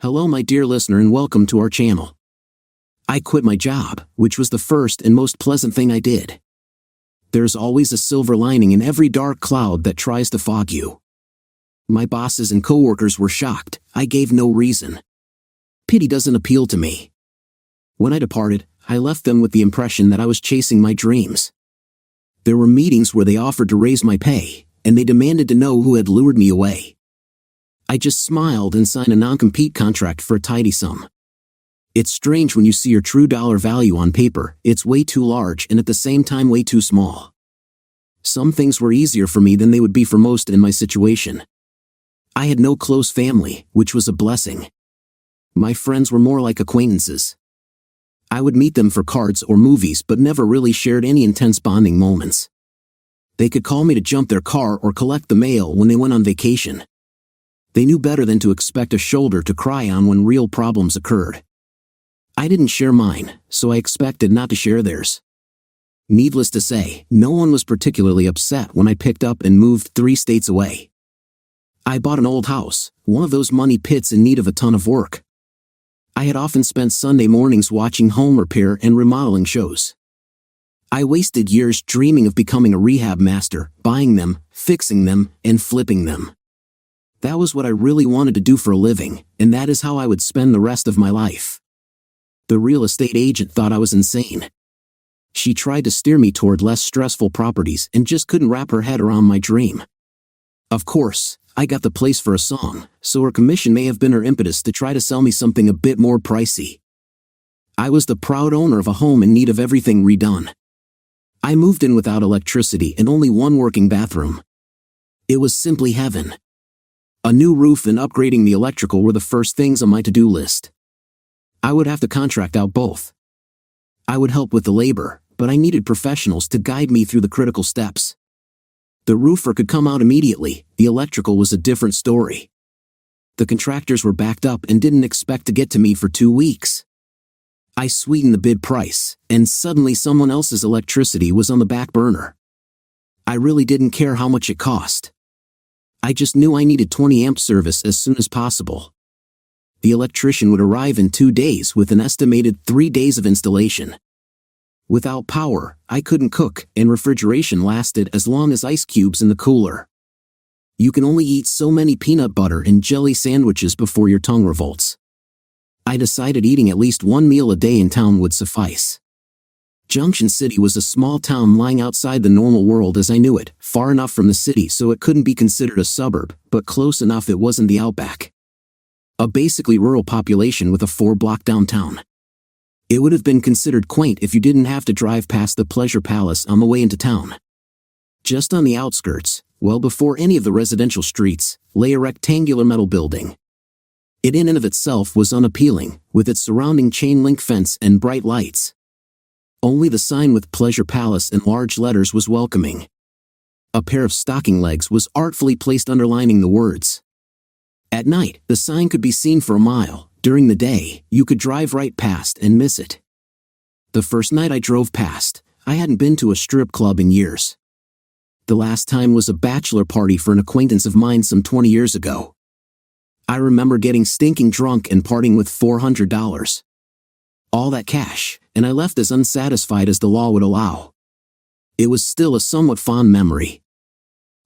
Hello my dear listener and welcome to our channel. I quit my job, which was the first and most pleasant thing I did. There's always a silver lining in every dark cloud that tries to fog you. My bosses and coworkers were shocked. I gave no reason. Pity doesn't appeal to me. When I departed, I left them with the impression that I was chasing my dreams. There were meetings where they offered to raise my pay, and they demanded to know who had lured me away. I just smiled and signed a non-compete contract for a tidy sum. It's strange when you see your true dollar value on paper. It's way too large and at the same time way too small. Some things were easier for me than they would be for most in my situation. I had no close family, which was a blessing. My friends were more like acquaintances. I would meet them for cards or movies but never really shared any intense bonding moments. They could call me to jump their car or collect the mail when they went on vacation. They knew better than to expect a shoulder to cry on when real problems occurred. I didn't share mine, so I expected not to share theirs. Needless to say, no one was particularly upset when I picked up and moved 3 states away. I bought an old house, one of those money pits in need of a ton of work. I had often spent Sunday mornings watching home repair and remodeling shows. I wasted years dreaming of becoming a rehab master, buying them, fixing them, and flipping them. That was what I really wanted to do for a living, and that is how I would spend the rest of my life. The real estate agent thought I was insane. She tried to steer me toward less stressful properties and just couldn't wrap her head around my dream. Of course, I got the place for a song, so her commission may have been her impetus to try to sell me something a bit more pricey. I was the proud owner of a home in need of everything redone. I moved in without electricity and only one working bathroom. It was simply heaven. A new roof and upgrading the electrical were the first things on my to-do list. I would have to contract out both. I would help with the labor, but I needed professionals to guide me through the critical steps. The roofer could come out immediately, the electrical was a different story. The contractors were backed up and didn't expect to get to me for 2 weeks. I sweetened the bid price, and suddenly someone else's electricity was on the back burner. I really didn't care how much it cost. I just knew I needed 20 amp service as soon as possible. The electrician would arrive in 2 days with an estimated 3 days of installation. Without power, I couldn't cook, and refrigeration lasted as long as ice cubes in the cooler. You can only eat so many peanut butter and jelly sandwiches before your tongue revolts. I decided eating at least 1 meal a day in town would suffice. Junction City was a small town lying outside the normal world as I knew it, far enough from the city so it couldn't be considered a suburb, but close enough it wasn't the outback. A basically rural population with a 4-block downtown. It would have been considered quaint if you didn't have to drive past the Pleasure Palace on the way into town. Just on the outskirts, well before any of the residential streets, lay a rectangular metal building. It in and of itself was unappealing, with its surrounding chain-link fence and bright lights. Only the sign with Pleasure Palace in large letters was welcoming. A pair of stocking legs was artfully placed underlining the words. At night, the sign could be seen for a mile. During the day, you could drive right past and miss it. The first night I drove past, I hadn't been to a strip club in years. The last time was a bachelor party for an acquaintance of mine some 20 years ago. I remember getting stinking drunk and partying with $400. All that cash, and I left as unsatisfied as the law would allow. It was still a somewhat fond memory.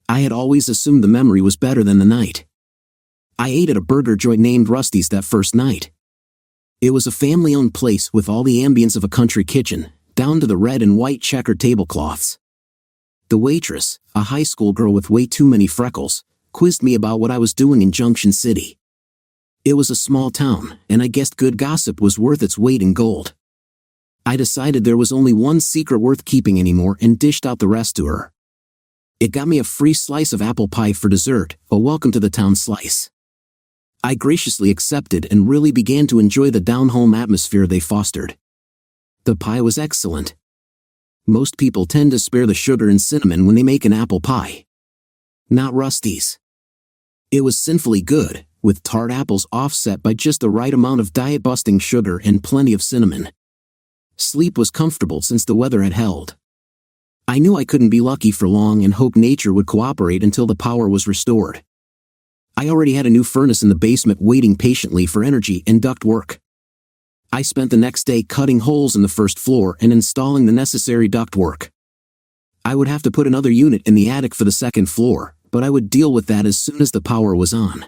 I had always assumed the memory was better than the night. I ate at a burger joint named Rusty's that first night. It was a family-owned place with all the ambience of a country kitchen, down to the red and white checkered tablecloths. The waitress, a high school girl with way too many freckles, quizzed me about what I was doing in Junction City. It was a small town, and I guessed good gossip was worth its weight in gold. I decided there was only one secret worth keeping anymore and dished out the rest to her. It got me a free slice of apple pie for dessert, a welcome to the town slice. I graciously accepted and really began to enjoy the down-home atmosphere they fostered. The pie was excellent. Most people tend to spare the sugar and cinnamon when they make an apple pie. Not Rusty's. It was sinfully good, with tart apples offset by just the right amount of diet-busting sugar and plenty of cinnamon. Sleep was comfortable since the weather had held. I knew I couldn't be lucky for long and hoped nature would cooperate until the power was restored. I already had a new furnace in the basement waiting patiently for energy and duct work. I spent the next day cutting holes in the first floor and installing the necessary duct work. I would have to put another unit in the attic for the second floor, but I would deal with that as soon as the power was on.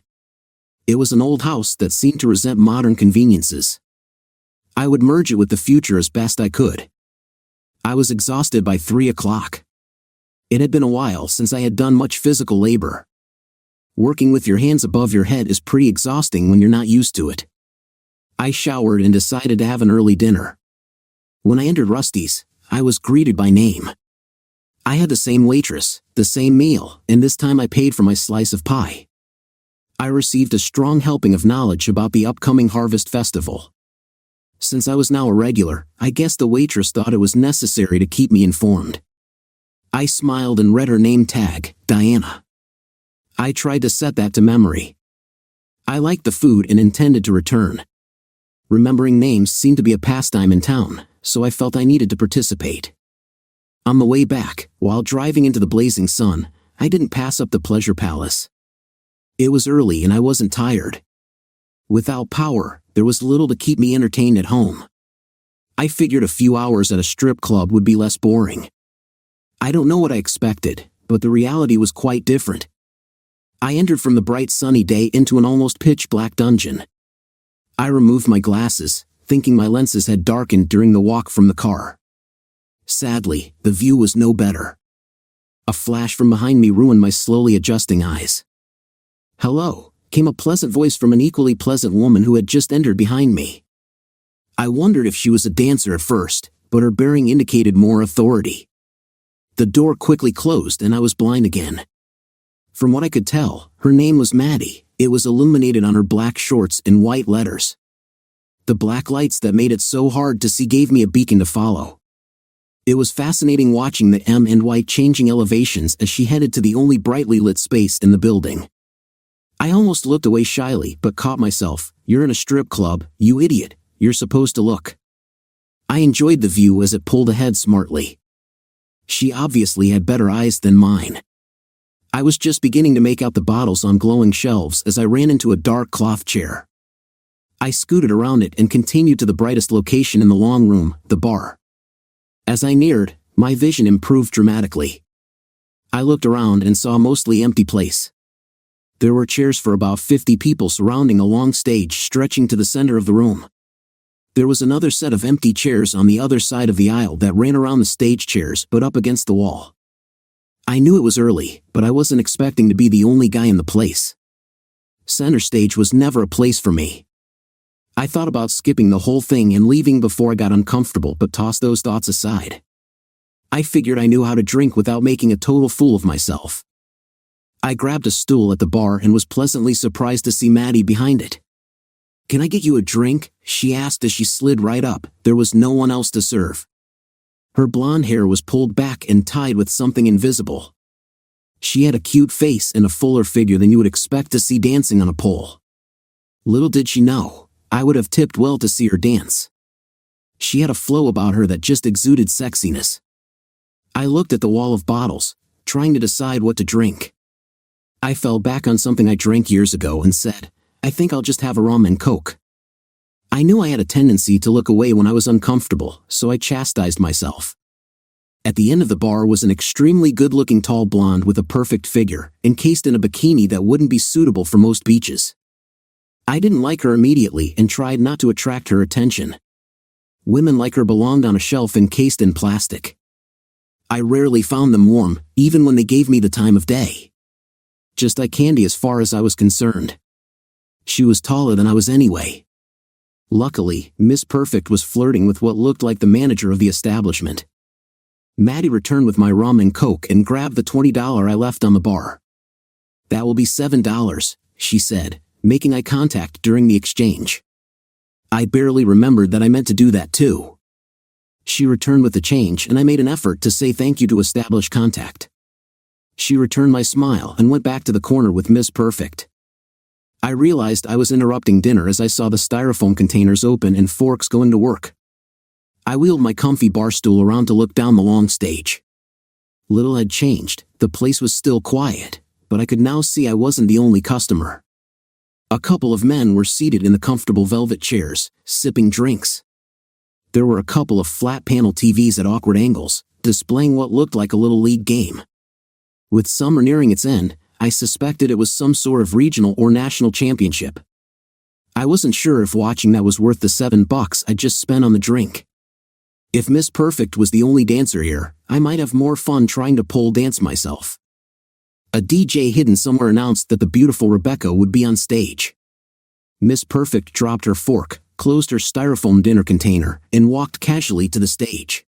It was an old house that seemed to resent modern conveniences. I would merge it with the future as best I could. I was exhausted by 3 o'clock. It had been a while since I had done much physical labor. Working with your hands above your head is pretty exhausting when you're not used to it. I showered and decided to have an early dinner. When I entered Rusty's, I was greeted by name. I had the same waitress, the same meal, and this time I paid for my slice of pie. I received a strong helping of knowledge about the upcoming harvest festival. Since I was now a regular, I guess the waitress thought it was necessary to keep me informed. I smiled and read her name tag, Diana. I tried to set that to memory. I liked the food and intended to return. Remembering names seemed to be a pastime in town, so I felt I needed to participate. On the way back, while driving into the blazing sun, I didn't pass up the Pleasure Palace. It was early and I wasn't tired. Without power, there was little to keep me entertained at home. I figured a few hours at a strip club would be less boring. I don't know what I expected, but the reality was quite different. I entered from the bright sunny day into an almost pitch-black dungeon. I removed my glasses, thinking my lenses had darkened during the walk from the car. Sadly, the view was no better. A flash from behind me ruined my slowly adjusting eyes. "Hello," came a pleasant voice from an equally pleasant woman who had just entered behind me. I wondered if she was a dancer at first, but her bearing indicated more authority. The door quickly closed and I was blind again. From what I could tell, her name was Maddie. It was illuminated on her black shorts in white letters. The black lights that made it so hard to see gave me a beacon to follow. It was fascinating watching the M and Y changing elevations as she headed to the only brightly lit space in the building. I almost looked away shyly but caught myself. "You're in a strip club, you idiot. You're supposed to look." I enjoyed the view as it pulled ahead smartly. She obviously had better eyes than mine. I was just beginning to make out the bottles on glowing shelves as I ran into a dark cloth chair. I scooted around it and continued to the brightest location in the long room, the bar. As I neared, my vision improved dramatically. I looked around and saw a mostly empty place. There were chairs for about 50 people surrounding a long stage stretching to the center of the room. There was another set of empty chairs on the other side of the aisle that ran around the stage chairs but up against the wall. I knew it was early, but I wasn't expecting to be the only guy in the place. Center stage was never a place for me. I thought about skipping the whole thing and leaving before I got uncomfortable but tossed those thoughts aside. I figured I knew how to drink without making a total fool of myself. I grabbed a stool at the bar and was pleasantly surprised to see Maddie behind it. "Can I get you a drink?" she asked as she slid right up. There was no one else to serve. Her blonde hair was pulled back and tied with something invisible. She had a cute face and a fuller figure than you would expect to see dancing on a pole. Little did she know, I would have tipped well to see her dance. She had a flow about her that just exuded sexiness. I looked at the wall of bottles, trying to decide what to drink. I fell back on something I drank years ago and said, "I think I'll just have a rum and coke." I knew I had a tendency to look away when I was uncomfortable, so I chastised myself. At the end of the bar was an extremely good-looking tall blonde with a perfect figure, encased in a bikini that wouldn't be suitable for most beaches. I didn't like her immediately and tried not to attract her attention. Women like her belonged on a shelf encased in plastic. I rarely found them warm, even when they gave me the time of day. Just eye candy as far as I was concerned. She was taller than I was anyway. Luckily, Miss Perfect was flirting with what looked like the manager of the establishment. Maddie returned with my rum and coke and grabbed the $20 I left on the bar. "That will be $7, she said, making eye contact during the exchange. I barely remembered that I meant to do that too. She returned with the change and I made an effort to say thank you to establish contact. She returned my smile and went back to the corner with Miss Perfect. I realized I was interrupting dinner as I saw the styrofoam containers open and forks go into work. I wheeled my comfy bar stool around to look down the long stage. Little had changed, the place was still quiet, but I could now see I wasn't the only customer. A couple of men were seated in the comfortable velvet chairs, sipping drinks. There were a couple of flat-panel TVs at awkward angles, displaying what looked like a little league game. With summer nearing its end, I suspected it was some sort of regional or national championship. I wasn't sure if watching that was worth the $7 I just spent on the drink. If Miss Perfect was the only dancer here, I might have more fun trying to pole dance myself. A DJ hidden somewhere announced that the beautiful Rebecca would be on stage. Miss Perfect dropped her fork, closed her styrofoam dinner container, and walked casually to the stage.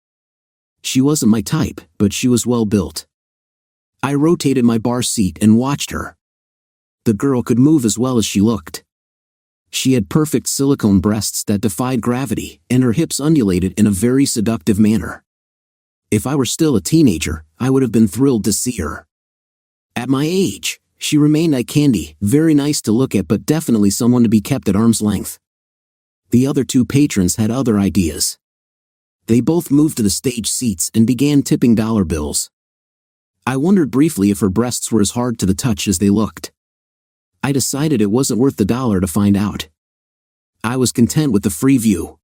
She wasn't my type, but she was well built. I rotated my bar seat and watched her. The girl could move as well as she looked. She had perfect silicone breasts that defied gravity, and her hips undulated in a very seductive manner. If I were still a teenager, I would have been thrilled to see her. At my age, she remained eye candy, very nice to look at but definitely someone to be kept at arm's length. The other two patrons had other ideas. They both moved to the stage seats and began tipping dollar bills. I wondered briefly if her breasts were as hard to the touch as they looked. I decided it wasn't worth the dollar to find out. I was content with the free view.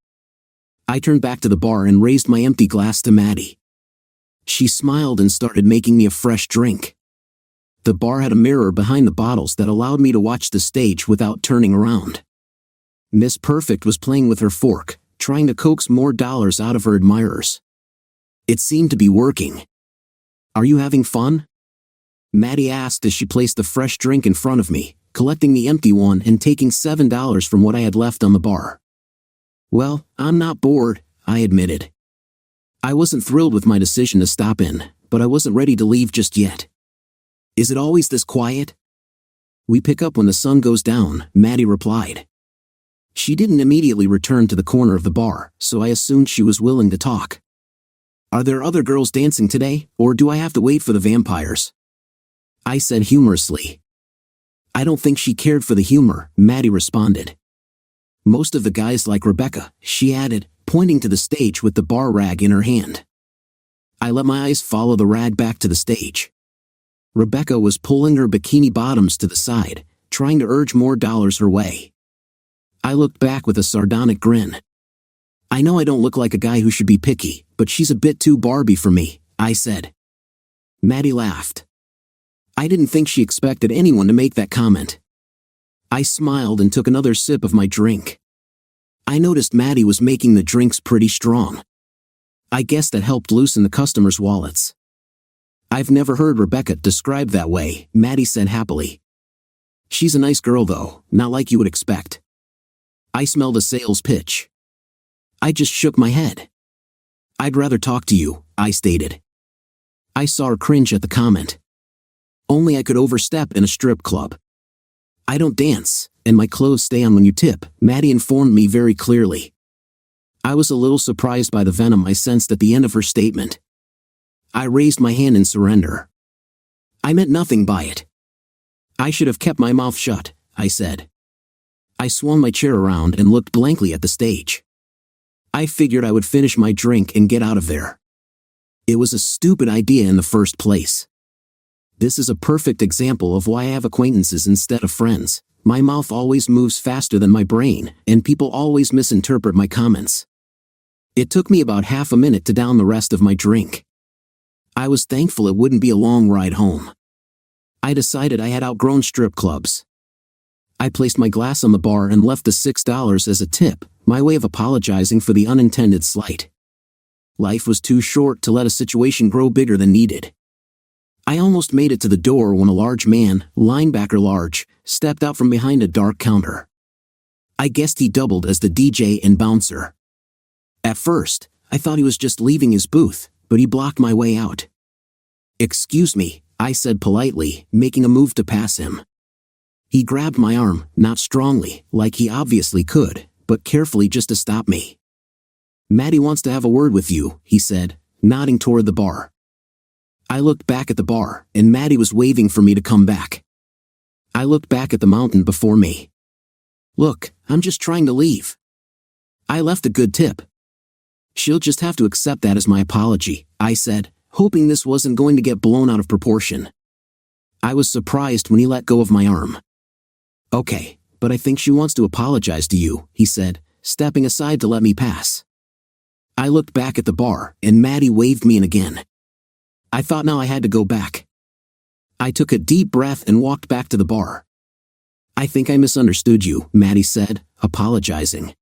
I turned back to the bar and raised my empty glass to Maddie. She smiled and started making me a fresh drink. The bar had a mirror behind the bottles that allowed me to watch the stage without turning around. Miss Perfect was playing with her fork, trying to coax more dollars out of her admirers. It seemed to be working. "Are you having fun?" Maddie asked as she placed the fresh drink in front of me, collecting the empty one and taking $7 from what I had left on the bar. "Well, I'm not bored," I admitted. I wasn't thrilled with my decision to stop in, but I wasn't ready to leave just yet. "Is it always this quiet?" "We pick up when the sun goes down," Maddie replied. She didn't immediately return to the corner of the bar, so I assumed she was willing to talk. "Are there other girls dancing today, or do I have to wait for the vampires?" I said humorously. "I don't think she cared for the humor," Maddie responded. "Most of the guys like Rebecca," she added, pointing to the stage with the bar rag in her hand. I let my eyes follow the rag back to the stage. Rebecca was pulling her bikini bottoms to the side, trying to urge more dollars her way. I looked back with a sardonic grin. "I know I don't look like a guy who should be picky, but she's a bit too Barbie for me," I said. Maddie laughed. I didn't think she expected anyone to make that comment. I smiled and took another sip of my drink. I noticed Maddie was making the drinks pretty strong. I guess that helped loosen the customers' wallets. "I've never heard Rebecca described that way," Maddie said happily. "She's a nice girl though, not like you would expect." I smelled a sales pitch. I just shook my head. "I'd rather talk to you," I stated. I saw her cringe at the comment. Only I could overstep in a strip club. "I don't dance, and my clothes stay on when you tip," Maddie informed me very clearly. I was a little surprised by the venom I sensed at the end of her statement. I raised my hand in surrender. I meant nothing by it. "I should have kept my mouth shut," I said. I swung my chair around and looked blankly at the stage. I figured I would finish my drink and get out of there. It was a stupid idea in the first place. This is a perfect example of why I have acquaintances instead of friends. My mouth always moves faster than my brain, and people always misinterpret my comments. It took me about half a minute to down the rest of my drink. I was thankful it wouldn't be a long ride home. I decided I had outgrown strip clubs. I placed my glass on the bar and left the $6 as a tip, my way of apologizing for the unintended slight. Life was too short to let a situation grow bigger than needed. I almost made it to the door when a large man, linebacker large, stepped out from behind a dark counter. I guessed he doubled as the DJ and bouncer. At first, I thought he was just leaving his booth, but he blocked my way out. "Excuse me," I said politely, making a move to pass him. He grabbed my arm, not strongly, like he obviously could, but carefully just to stop me. "Maddie wants to have a word with you," he said, nodding toward the bar. I looked back at the bar, and Maddie was waving for me to come back. I looked back at the mountain before me. "Look, I'm just trying to leave. I left a good tip." "She'll just have to accept that as my apology," I said, hoping this wasn't going to get blown out of proportion. I was surprised when he let go of my arm. "Okay, but I think she wants to apologize to you," he said, stepping aside to let me pass. I looked back at the bar, and Maddie waved me in again. I thought now I had to go back. I took a deep breath and walked back to the bar. "I think I misunderstood you," Maddie said, apologizing.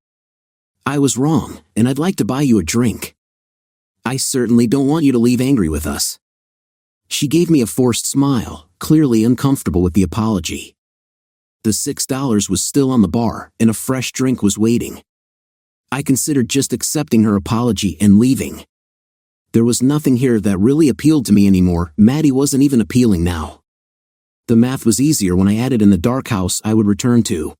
"I was wrong, and I'd like to buy you a drink. I certainly don't want you to leave angry with us." She gave me a forced smile, clearly uncomfortable with the apology. The $6 was still on the bar, and a fresh drink was waiting. I considered just accepting her apology and leaving. There was nothing here that really appealed to me anymore. Maddie wasn't even appealing now. The math was easier when I added in the dark house I would return to.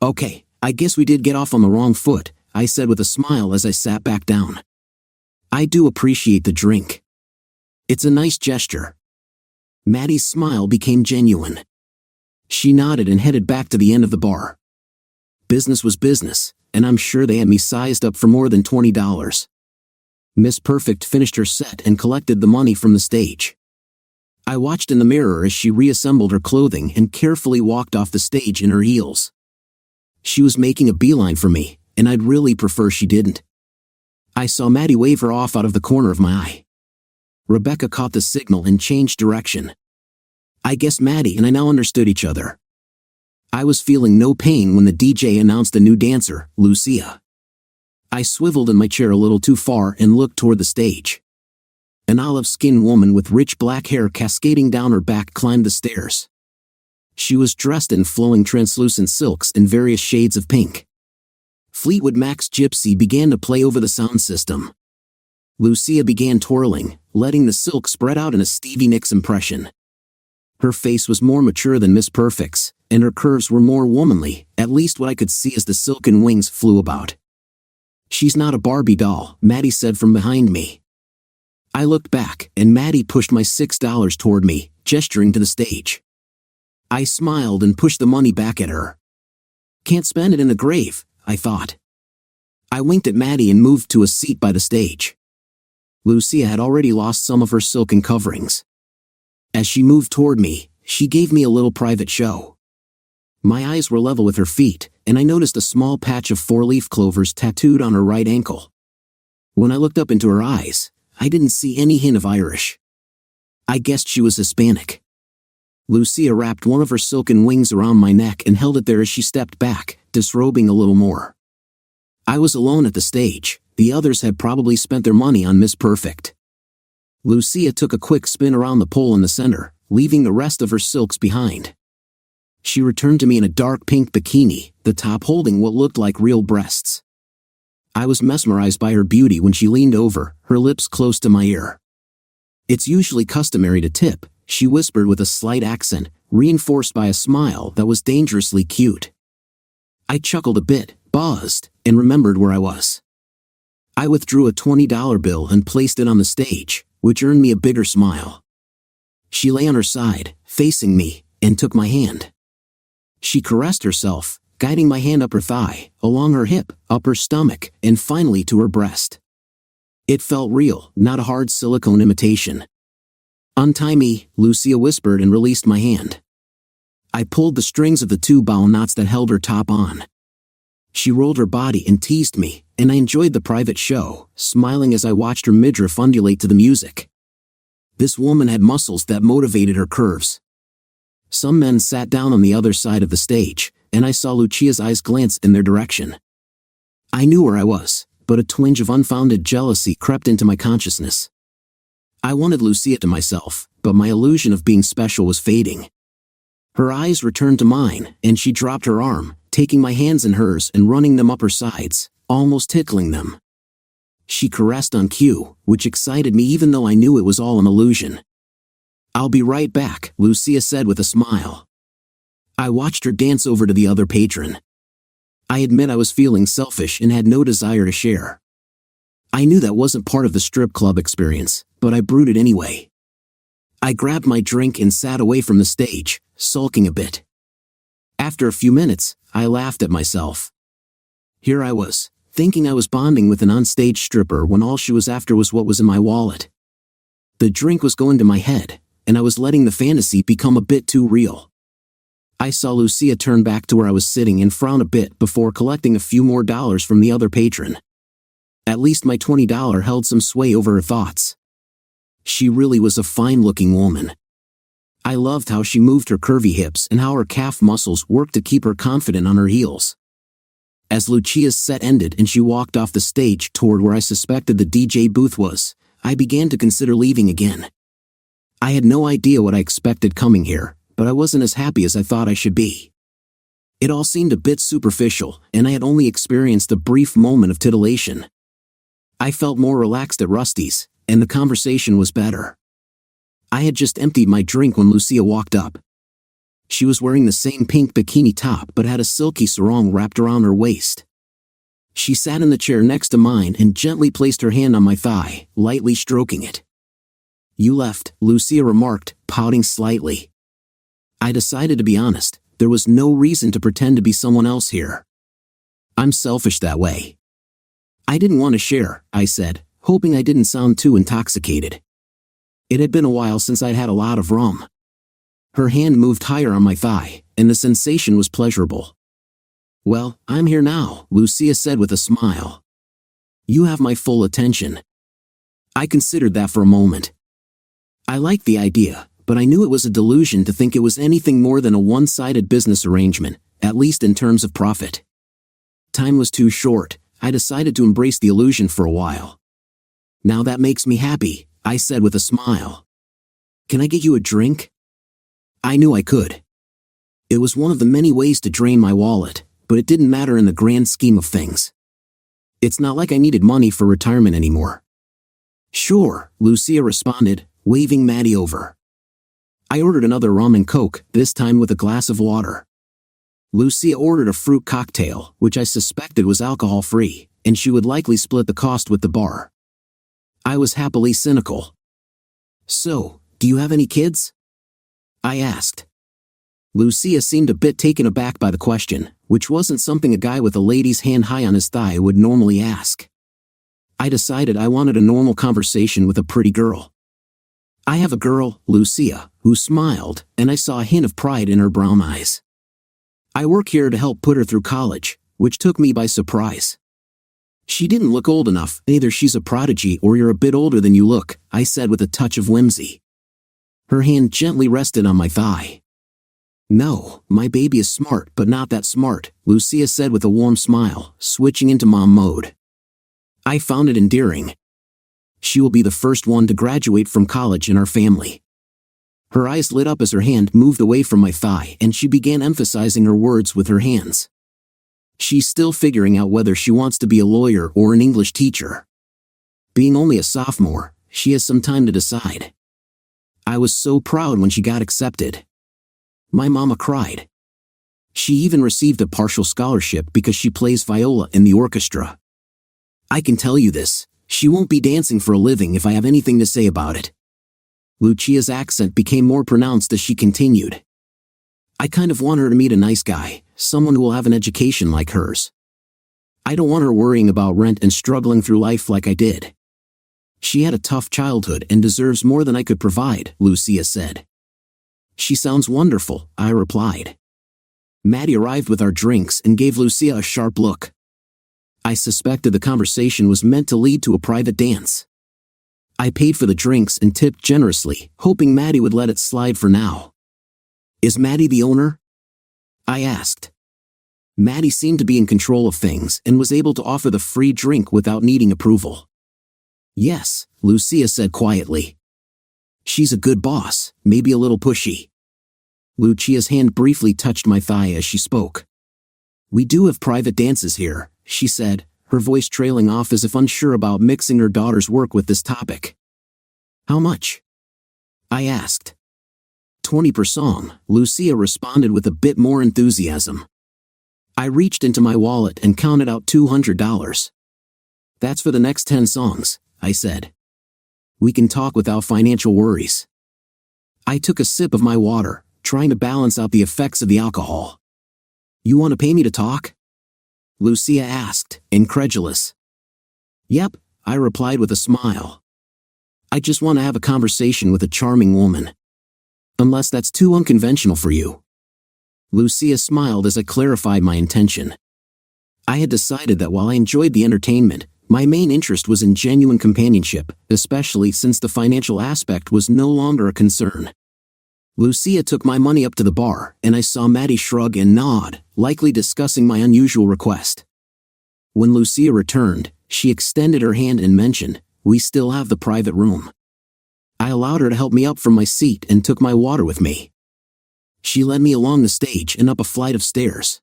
"Okay, I guess we did get off on the wrong foot," I said with a smile as I sat back down. "I do appreciate the drink. It's a nice gesture." Maddie's smile became genuine. She nodded and headed back to the end of the bar. Business was business, and I'm sure they had me sized up for more than $20. Miss Perfect finished her set and collected the money from the stage. I watched in the mirror as she reassembled her clothing and carefully walked off the stage in her heels. She was making a beeline for me, and I'd really prefer she didn't. I saw Maddie wave her off out of the corner of my eye. Rebecca caught the signal and changed direction. I guess Maddie and I now understood each other. I was feeling no pain when the DJ announced a new dancer, Lucia. I swiveled in my chair a little too far and looked toward the stage. An olive-skinned woman with rich black hair cascading down her back climbed the stairs. She was dressed in flowing translucent silks in various shades of pink. Fleetwood Mac's Gypsy began to play over the sound system. Lucia began twirling, letting the silk spread out in a Stevie Nicks impression. Her face was more mature than Miss Perfect's, and her curves were more womanly, at least what I could see as the silken wings flew about. "She's not a Barbie doll," Maddie said from behind me. I looked back, and Maddie pushed my $6 toward me, gesturing to the stage. I smiled and pushed the money back at her. "Can't spend it in the grave," I thought. I winked at Maddie and moved to a seat by the stage. Lucia had already lost some of her silken coverings. As she moved toward me, she gave me a little private show. My eyes were level with her feet, and I noticed a small patch of four-leaf clovers tattooed on her right ankle. When I looked up into her eyes, I didn't see any hint of Irish. I guessed she was Hispanic. Lucia wrapped one of her silken wings around my neck and held it there as she stepped back, disrobing a little more. I was alone at the stage. The others had probably spent their money on Miss Perfect. Lucia took a quick spin around the pole in the center, leaving the rest of her silks behind. She returned to me in a dark pink bikini, the top holding what looked like real breasts. I was mesmerized by her beauty when she leaned over, her lips close to my ear. "It's usually customary to tip," she whispered with a slight accent, reinforced by a smile that was dangerously cute. I chuckled a bit, buzzed, and remembered where I was. I withdrew a $20 bill and placed it on the stage, which earned me a bigger smile. She lay on her side, facing me, and took my hand. She caressed herself, guiding my hand up her thigh, along her hip, up her stomach, and finally to her breast. It felt real, not a hard silicone imitation. "Untie me," Lucia whispered and released my hand. I pulled the strings of the two bow knots that held her top on. She rolled her body and teased me, and I enjoyed the private show, smiling as I watched her midriff undulate to the music. This woman had muscles that motivated her curves. Some men sat down on the other side of the stage, and I saw Lucia's eyes glance in their direction. I knew where I was, but a twinge of unfounded jealousy crept into my consciousness. I wanted Lucia to myself, but my illusion of being special was fading. Her eyes returned to mine, and she dropped her arm, taking my hands in hers and running them up her sides, almost tickling them. She caressed on cue, which excited me even though I knew it was all an illusion. "I'll be right back," Lucia said with a smile. I watched her dance over to the other patron. I admit I was feeling selfish and had no desire to share. I knew that wasn't part of the strip club experience, but I brooded anyway. I grabbed my drink and sat away from the stage, sulking a bit. After a few minutes, I laughed at myself. Here I was, thinking I was bonding with an onstage stripper when all she was after was what was in my wallet. The drink was going to my head, and I was letting the fantasy become a bit too real. I saw Lucia turn back to where I was sitting and frown a bit before collecting a few more dollars from the other patron. At least my $20 held some sway over her thoughts. She really was a fine-looking woman. I loved how she moved her curvy hips and how her calf muscles worked to keep her confident on her heels. As Lucia's set ended and she walked off the stage toward where I suspected the DJ booth was, I began to consider leaving again. I had no idea what I expected coming here, but I wasn't as happy as I thought I should be. It all seemed a bit superficial, and I had only experienced a brief moment of titillation. I felt more relaxed at Rusty's, and the conversation was better. I had just emptied my drink when Lucia walked up. She was wearing the same pink bikini top but had a silky sarong wrapped around her waist. She sat in the chair next to mine and gently placed her hand on my thigh, lightly stroking it. "You left," Lucia remarked, pouting slightly. I decided to be honest. There was no reason to pretend to be someone else here. I'm selfish that way. I didn't want to share, I said, hoping I didn't sound too intoxicated. It had been a while since I'd had a lot of rum. Her hand moved higher on my thigh, and the sensation was pleasurable. "Well, I'm here now," Lucia said with a smile. "You have my full attention." I considered that for a moment. I liked the idea, but I knew it was a delusion to think it was anything more than a one-sided business arrangement, at least in terms of profit. Time was too short. I decided to embrace the illusion for a while. "Now that makes me happy," I said with a smile. "Can I get you a drink?" I knew I could. It was one of the many ways to drain my wallet, but it didn't matter in the grand scheme of things. It's not like I needed money for retirement anymore. "Sure," Lucia responded, waving Maddie over. I ordered another rum and coke, this time with a glass of water. Lucia ordered a fruit cocktail, which I suspected was alcohol-free, and she would likely split the cost with the bar. I was happily cynical. "So, do you have any kids?" I asked. Lucia seemed a bit taken aback by the question, which wasn't something a guy with a lady's hand high on his thigh would normally ask. I decided I wanted a normal conversation with a pretty girl. "I have a girl, Lucia," who smiled, and I saw a hint of pride in her brown eyes. "I work here to help put her through college," which took me by surprise. "She didn't look old enough. Either she's a prodigy or you're a bit older than you look," I said with a touch of whimsy. Her hand gently rested on my thigh. "No, my baby is smart but not that smart," Lucia said with a warm smile, switching into mom mode. I found it endearing. She will be the first one to graduate from college in our family. Her eyes lit up as her hand moved away from my thigh and she began emphasizing her words with her hands. She's still figuring out whether she wants to be a lawyer or an English teacher. Being only a sophomore, she has some time to decide. I was so proud when she got accepted. My mama cried. She even received a partial scholarship because she plays viola in the orchestra. I can tell you this, she won't be dancing for a living if I have anything to say about it. Lucia's accent became more pronounced as she continued. I kind of want her to meet a nice guy, someone who will have an education like hers. I don't want her worrying about rent and struggling through life like I did. She had a tough childhood and deserves more than I could provide, Lucia said. She sounds wonderful, I replied. Maddie arrived with our drinks and gave Lucia a sharp look. I suspected the conversation was meant to lead to a private dance. I paid for the drinks and tipped generously, hoping Maddie would let it slide for now. Is Maddie the owner? I asked. Maddie seemed to be in control of things and was able to offer the free drink without needing approval. Yes, Lucia said quietly. She's a good boss, maybe a little pushy. Lucia's hand briefly touched my thigh as she spoke. We do have private dances here, she said, her voice trailing off as if unsure about mixing her daughter's work with this topic. How much? I asked. 20 per song, Lucia responded with a bit more enthusiasm. I reached into my wallet and counted out $200. That's for the next 10 songs, I said. We can talk without financial worries. I took a sip of my water, trying to balance out the effects of the alcohol. You want to pay me to talk? Lucia asked, incredulous. Yep, I replied with a smile. I just want to have a conversation with a charming woman. Unless that's too unconventional for you. Lucia smiled as I clarified my intention. I had decided that while I enjoyed the entertainment, my main interest was in genuine companionship, especially since the financial aspect was no longer a concern. Lucia took my money up to the bar, and I saw Maddie shrug and nod, likely discussing my unusual request. When Lucia returned, she extended her hand and mentioned, "We still have the private room." I allowed her to help me up from my seat and took my water with me. She led me along the stage and up a flight of stairs.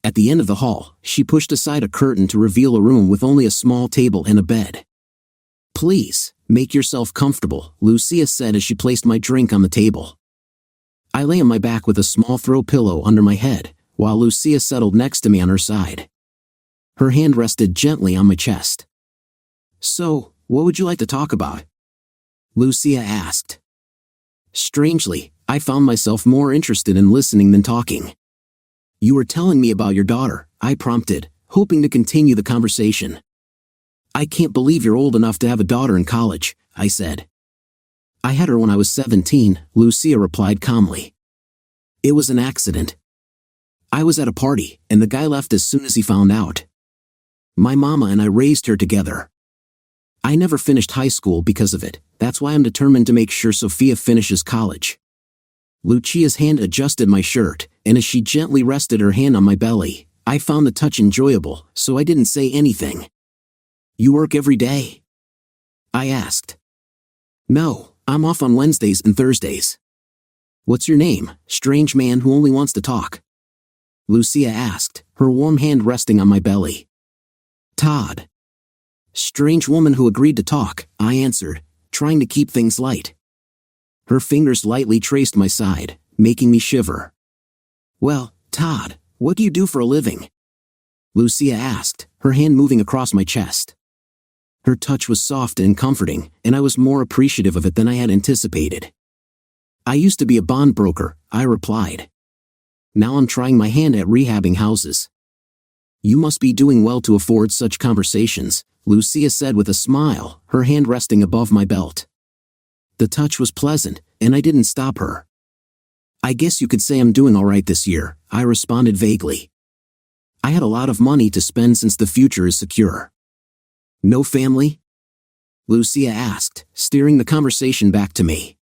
At the end of the hall, she pushed aside a curtain to reveal a room with only a small table and a bed. "Please, make yourself comfortable," Lucia said as she placed my drink on the table. I lay on my back with a small throw pillow under my head, while Lucia settled next to me on her side. Her hand rested gently on my chest. "So, what would you like to talk about?" Lucia asked. Strangely, I found myself more interested in listening than talking. "You were telling me about your daughter," I prompted, hoping to continue the conversation. "I can't believe you're old enough to have a daughter in college," I said. "I had her when I was 17, Lucia replied calmly. "It was an accident. I was at a party, and the guy left as soon as he found out. My mama and I raised her together. I never finished high school because of it, that's why I'm determined to make sure Sophia finishes college." Lucia's hand adjusted my shirt, and as she gently rested her hand on my belly, I found the touch enjoyable, so I didn't say anything. "You work every day?" I asked. "No, I'm off on Wednesdays and Thursdays." "What's your name, strange man who only wants to talk?" Lucia asked, her warm hand resting on my belly. "Todd." "Strange woman who agreed to talk," I answered, trying to keep things light. Her fingers lightly traced my side, making me shiver. "Well, Todd, what do you do for a living?" Lucia asked, her hand moving across my chest. Her touch was soft and comforting, and I was more appreciative of it than I had anticipated. "I used to be a bond broker," I replied. "Now I'm trying my hand at rehabbing houses." "You must be doing well to afford such conversations," Lucia said with a smile, her hand resting above my belt. The touch was pleasant, and I didn't stop her. "I guess you could say I'm doing all right this year," I responded vaguely. "I had a lot of money to spend since the future is secure." "No family?" Lucia asked, steering the conversation back to me.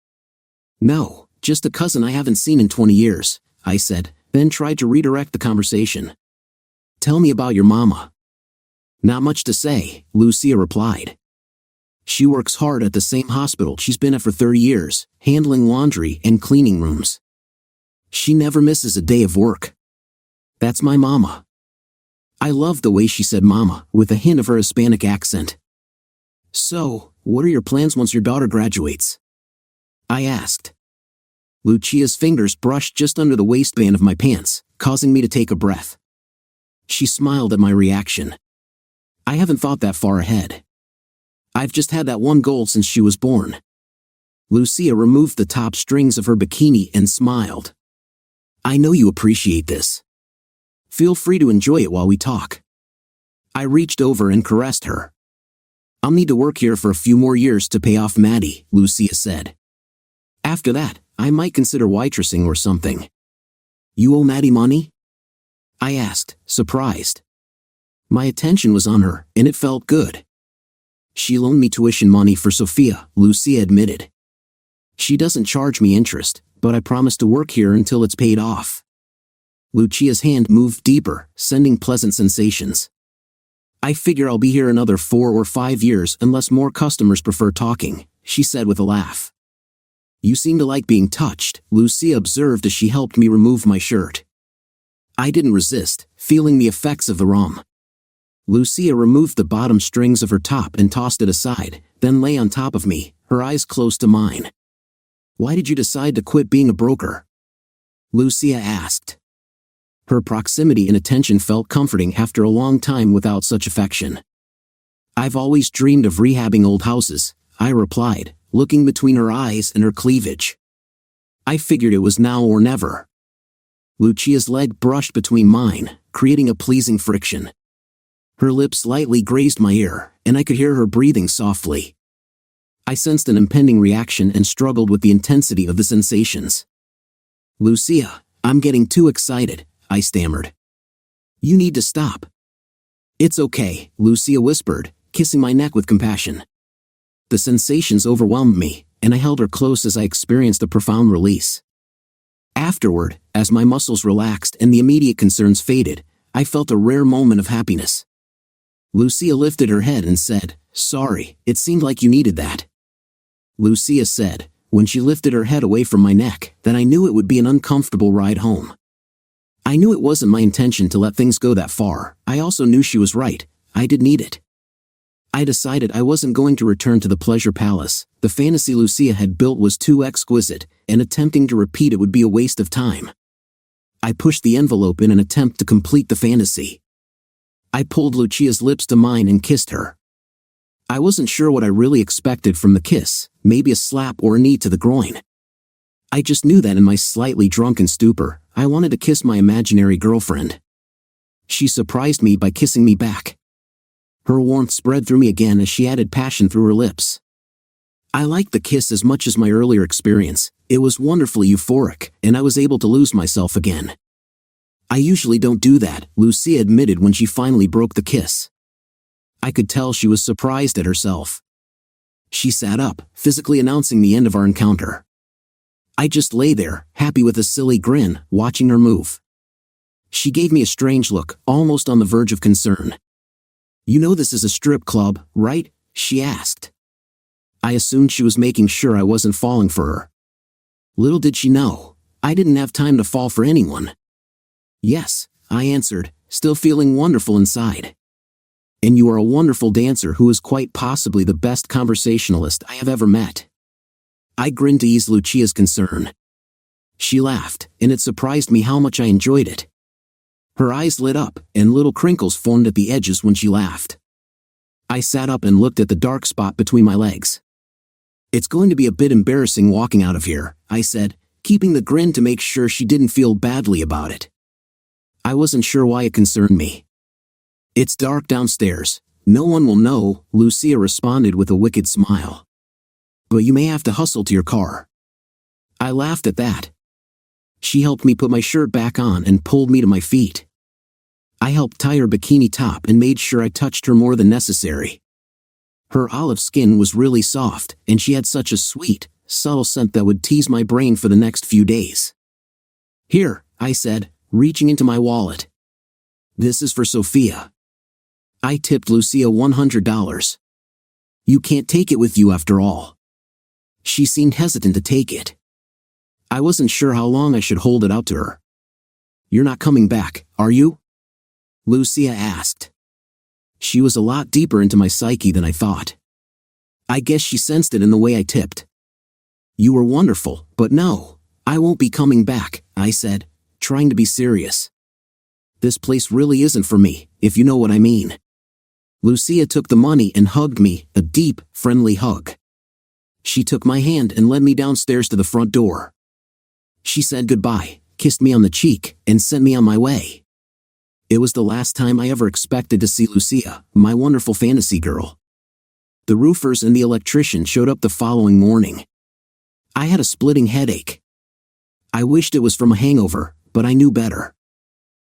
"No, just a cousin I haven't seen in 20 years, I said, then tried to redirect the conversation. "Tell me about your mama." "Not much to say," Lucia replied. "She works hard at the same hospital she's been at for 30 years, handling laundry and cleaning rooms. She never misses a day of work. That's my mama." I loved the way she said mama, with a hint of her Hispanic accent. "So, what are your plans once your daughter graduates?" I asked. Lucia's fingers brushed just under the waistband of my pants, causing me to take a breath. She smiled at my reaction. "I haven't thought that far ahead. I've just had that one goal since she was born." Lucia removed the top strings of her bikini and smiled. "I know you appreciate this. Feel free to enjoy it while we talk." I reached over and caressed her. "I'll need to work here for a few more years to pay off Maddie," Lucia said. "After that, I might consider waitressing or something." "You owe Maddie money?" I asked, surprised. My attention was on her, and it felt good. "She loaned me tuition money for Sophia," Lucia admitted. "She doesn't charge me interest, but I promise to work here until it's paid off." Lucia's hand moved deeper, sending pleasant sensations. "I figure I'll be here another 4 or 5 years unless more customers prefer talking," she said with a laugh. "You seem to like being touched," Lucia observed as she helped me remove my shirt. I didn't resist, feeling the effects of the rum. Lucia removed the bottom strings of her top and tossed it aside, then lay on top of me, her eyes close to mine. "Why did you decide to quit being a broker?" Lucia asked. Her proximity and attention felt comforting after a long time without such affection. "I've always dreamed of rehabbing old houses," I replied, looking between her eyes and her cleavage. I figured it was now or never. Lucia's leg brushed between mine, creating a pleasing friction. Her lips lightly grazed my ear, and I could hear her breathing softly. I sensed an impending reaction and struggled with the intensity of the sensations. "Lucia, I'm getting too excited," I stammered. "You need to stop." "It's okay," Lucia whispered, kissing my neck with compassion. The sensations overwhelmed me, and I held her close as I experienced a profound release. Afterward, as my muscles relaxed and the immediate concerns faded, I felt a rare moment of happiness. Lucia lifted her head and said, "Sorry, it seemed like you needed that." Lucia said, when she lifted her head away from my neck, that I knew it would be an uncomfortable ride home. I knew it wasn't my intention to let things go that far. I also knew she was right. I did need it. I decided I wasn't going to return to the pleasure palace. The fantasy Lucia had built was too exquisite, and attempting to repeat it would be a waste of time. I pushed the envelope in an attempt to complete the fantasy. I pulled Lucia's lips to mine and kissed her. I wasn't sure what I really expected from the kiss, maybe a slap or a knee to the groin. I just knew that in my slightly drunken stupor, I wanted to kiss my imaginary girlfriend. She surprised me by kissing me back. Her warmth spread through me again as she added passion through her lips. I liked the kiss as much as my earlier experience. It was wonderfully euphoric, and I was able to lose myself again. "I usually don't do that," Lucia admitted when she finally broke the kiss. I could tell she was surprised at herself. She sat up, physically announcing the end of our encounter. I just lay there, happy with a silly grin, watching her move. She gave me a strange look, almost on the verge of concern. "You know this is a strip club, right?" she asked. I assumed she was making sure I wasn't falling for her. Little did she know, I didn't have time to fall for anyone. "Yes," I answered, still feeling wonderful inside. "And you are a wonderful dancer who is quite possibly the best conversationalist I have ever met." I grinned to ease Lucia's concern. She laughed, and it surprised me how much I enjoyed it. Her eyes lit up, and little crinkles formed at the edges when she laughed. I sat up and looked at the dark spot between my legs. "It's going to be a bit embarrassing walking out of here," I said, keeping the grin to make sure she didn't feel badly about it. I wasn't sure why it concerned me. "It's dark downstairs. No one will know," Lucia responded with a wicked smile. "But you may have to hustle to your car." I laughed at that. She helped me put my shirt back on and pulled me to my feet. I helped tie her bikini top and made sure I touched her more than necessary. Her olive skin was really soft, and she had such a sweet, subtle scent that would tease my brain for the next few days. "Here," I said, reaching into my wallet. "This is for Sophia." I tipped Lucia $100. "You can't take it with you after all." She seemed hesitant to take it. I wasn't sure how long I should hold it out to her. "You're not coming back, are you?" Lucia asked. She was a lot deeper into my psyche than I thought. I guess she sensed it in the way I tipped. "You were wonderful, but no, I won't be coming back," I said, trying to be serious. "This place really isn't for me, if you know what I mean." Lucia took the money and hugged me, a deep, friendly hug. She took my hand and led me downstairs to the front door. She said goodbye, kissed me on the cheek, and sent me on my way. It was the last time I ever expected to see Lucia, my wonderful fantasy girl. The roofers and the electrician showed up the following morning. I had a splitting headache. I wished it was from a hangover, but I knew better.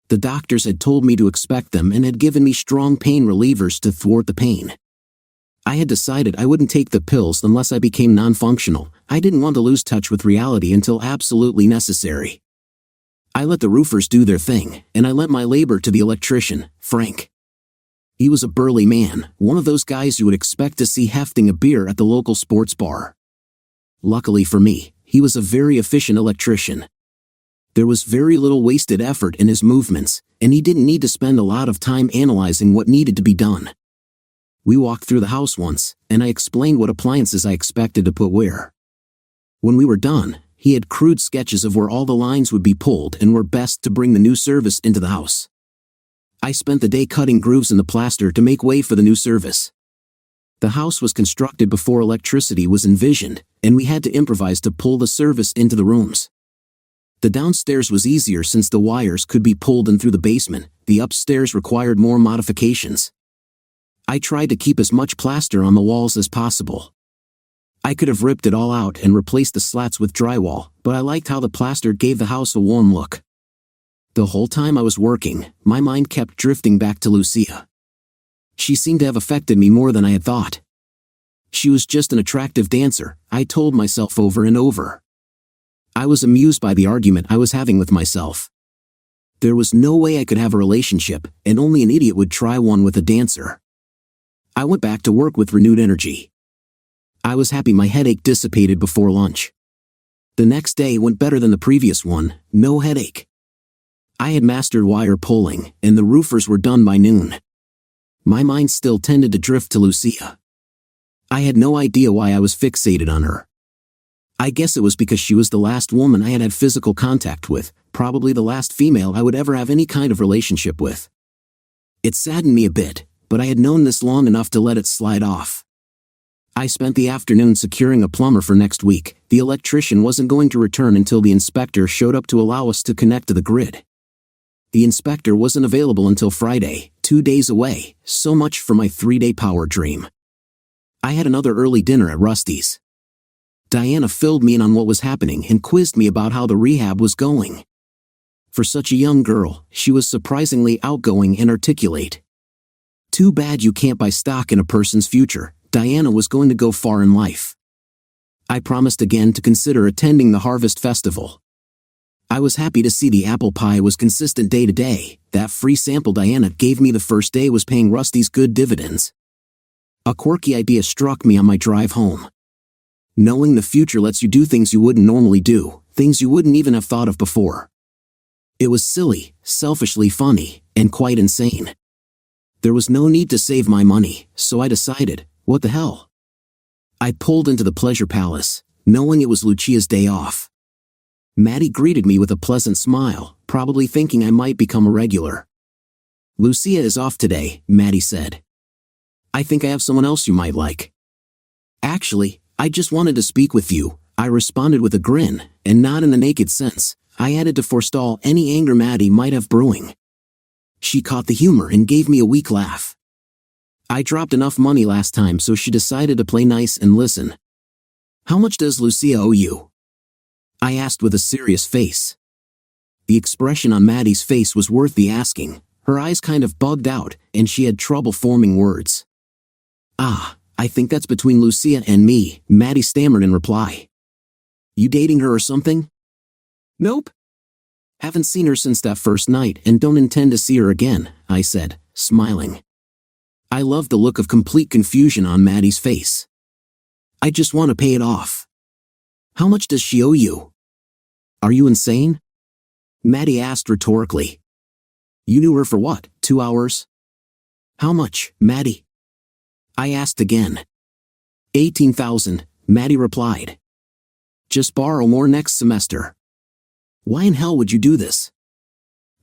The doctors had told me to expect them and had given me strong pain relievers to thwart the pain. I had decided I wouldn't take the pills unless I became non-functional. I didn't want to lose touch with reality until absolutely necessary. I let the roofers do their thing, and I lent my labor to the electrician, Frank. He was a burly man, one of those guys you would expect to see hefting a beer at the local sports bar. Luckily for me, he was a very efficient electrician. There was very little wasted effort in his movements, and he didn't need to spend a lot of time analyzing what needed to be done. We walked through the house once, and I explained what appliances I expected to put where. When we were done, he had crude sketches of where all the lines would be pulled and where best to bring the new service into the house. I spent the day cutting grooves in the plaster to make way for the new service. The house was constructed before electricity was envisioned, and we had to improvise to pull the service into the rooms. The downstairs was easier since the wires could be pulled in through the basement. The upstairs required more modifications. I tried to keep as much plaster on the walls as possible. I could have ripped it all out and replaced the slats with drywall, but I liked how the plaster gave the house a warm look. The whole time I was working, my mind kept drifting back to Lucia. She seemed to have affected me more than I had thought. She was just an attractive dancer, I told myself over and over. I was amused by the argument I was having with myself. There was no way I could have a relationship, and only an idiot would try one with a dancer. I went back to work with renewed energy. I was happy my headache dissipated before lunch. The next day went better than the previous one, no headache. I had mastered wire pulling, and the roofers were done by noon. My mind still tended to drift to Lucia. I had no idea why I was fixated on her. I guess it was because she was the last woman I had had physical contact with, probably the last female I would ever have any kind of relationship with. It saddened me a bit, but I had known this long enough to let it slide off. I spent the afternoon securing a plumber for next week. The electrician wasn't going to return until the inspector showed up to allow us to connect to the grid. The inspector wasn't available until Friday, 2 days away, so much for my 3-day power dream. I had another early dinner at Rusty's. Diana filled me in on what was happening and quizzed me about how the rehab was going. For such a young girl, she was surprisingly outgoing and articulate. Too bad you can't buy stock in a person's future. Diana was going to go far in life. I promised again to consider attending the Harvest Festival. I was happy to see the apple pie was consistent day to day. That free sample Diana gave me the first day was paying Rusty's good dividends. A quirky idea struck me on my drive home. Knowing the future lets you do things you wouldn't normally do, things you wouldn't even have thought of before. It was silly, selfishly funny, and quite insane. There was no need to save my money, so I decided, what the hell? I pulled into the Pleasure Palace, knowing it was Lucia's day off. Maddie greeted me with a pleasant smile, probably thinking I might become a regular. Lucia is off today, Maddie said. I think I have someone else you might like. Actually, I just wanted to speak with you, I responded with a grin, and not in the naked sense. I added to forestall any anger Maddie might have brewing. She caught the humor and gave me a weak laugh. I dropped enough money last time, so she decided to play nice and listen. How much does Lucia owe you? I asked with a serious face. The expression on Maddie's face was worth the asking. Her eyes kind of bugged out, and she had trouble forming words. I think that's between Lucia and me, Maddie stammered in reply. You dating her or something? Nope. Haven't seen her since that first night and don't intend to see her again, I said, smiling. I loved the look of complete confusion on Maddie's face. I just want to pay it off. How much does she owe you? Are you insane? Maddie asked rhetorically. You knew her for what, 2 hours? How much, Maddie? I asked again. 18,000, Maddie replied. Just borrow more next semester. Why in hell would you do this?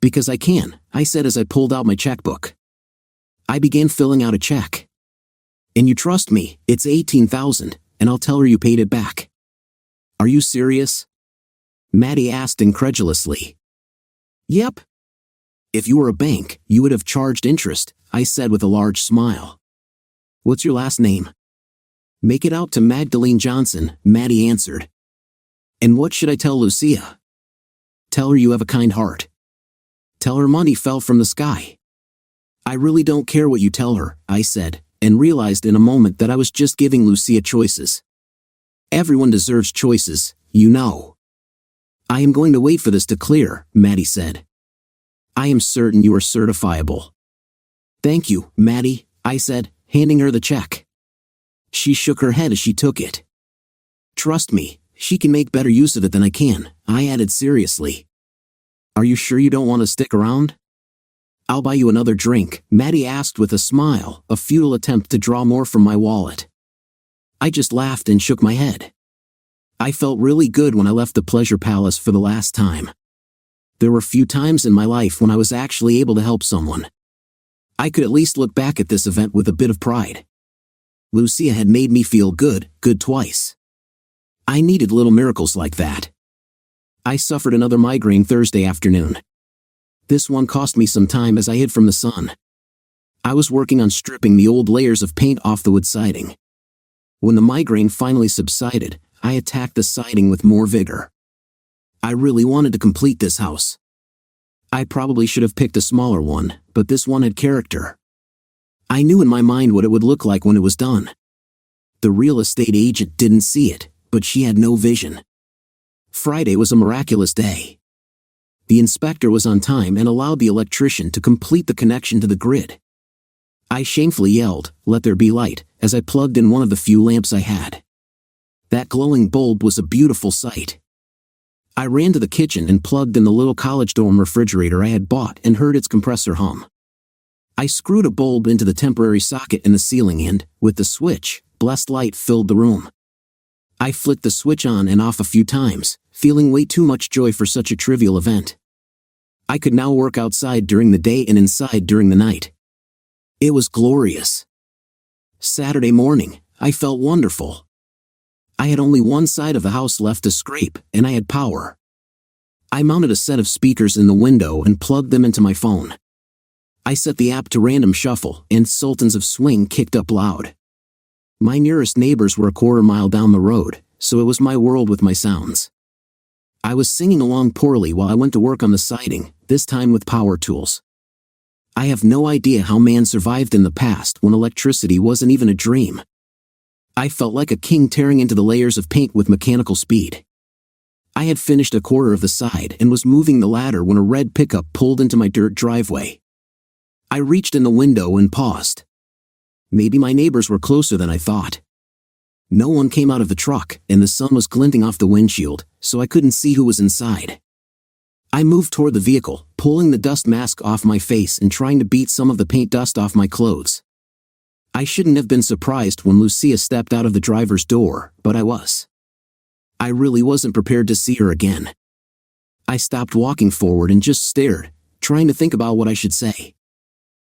Because I can, I said as I pulled out my checkbook. I began filling out a check. And you trust me, it's 18,000, and I'll tell her you paid it back. Are you serious? Maddie asked incredulously. Yep. If you were a bank, you would have charged interest, I said with a large smile. What's your last name? Make it out to Magdalene Johnson, Maddie answered. And what should I tell Lucia? Tell her you have a kind heart. Tell her money fell from the sky. I really don't care what you tell her, I said, and realized in a moment that I was just giving Lucia choices. Everyone deserves choices, you know. I am going to wait for this to clear, Maddie said. I am certain you are certifiable. Thank you, Maddie, I said, handing her the check. She shook her head as she took it. Trust me, she can make better use of it than I can, I added seriously. Are you sure you don't want to stick around? I'll buy you another drink, Maddie asked with a smile, a futile attempt to draw more from my wallet. I just laughed and shook my head. I felt really good when I left the Pleasure Palace for the last time. There were few times in my life when I was actually able to help someone. I could at least look back at this event with a bit of pride. Lucia had made me feel good twice. I needed little miracles like that. I suffered another migraine Thursday afternoon. This one cost me some time as I hid from the sun. I was working on stripping the old layers of paint off the wood siding. When the migraine finally subsided, I attacked the siding with more vigor. I really wanted to complete this house. I probably should have picked a smaller one, but this one had character. I knew in my mind what it would look like when it was done. The real estate agent didn't see it, but she had no vision. Friday was a miraculous day. The inspector was on time and allowed the electrician to complete the connection to the grid. I shamefully yelled, "Let there be light," as I plugged in one of the few lamps I had. That glowing bulb was a beautiful sight. I ran to the kitchen and plugged in the little college dorm refrigerator I had bought and heard its compressor hum. I screwed a bulb into the temporary socket in the ceiling and, with the switch, blessed light filled the room. I flicked the switch on and off a few times, feeling way too much joy for such a trivial event. I could now work outside during the day and inside during the night. It was glorious. Saturday morning, I felt wonderful. I had only one side of the house left to scrape, and I had power. I mounted a set of speakers in the window and plugged them into my phone. I set the app to random shuffle, and Sultans of Swing kicked up loud. My nearest neighbors were a quarter-mile down the road, so it was my world with my sounds. I was singing along poorly while I went to work on the siding, this time with power tools. I have no idea how man survived in the past when electricity wasn't even a dream. I felt like a king tearing into the layers of paint with mechanical speed. I had finished a quarter of the side and was moving the ladder when a red pickup pulled into my dirt driveway. I reached in the window and paused. Maybe my neighbors were closer than I thought. No one came out of the truck, and the sun was glinting off the windshield, so I couldn't see who was inside. I moved toward the vehicle, pulling the dust mask off my face and trying to beat some of the paint dust off my clothes. I shouldn't have been surprised when Lucia stepped out of the driver's door, but I was. I really wasn't prepared to see her again. I stopped walking forward and just stared, trying to think about what I should say.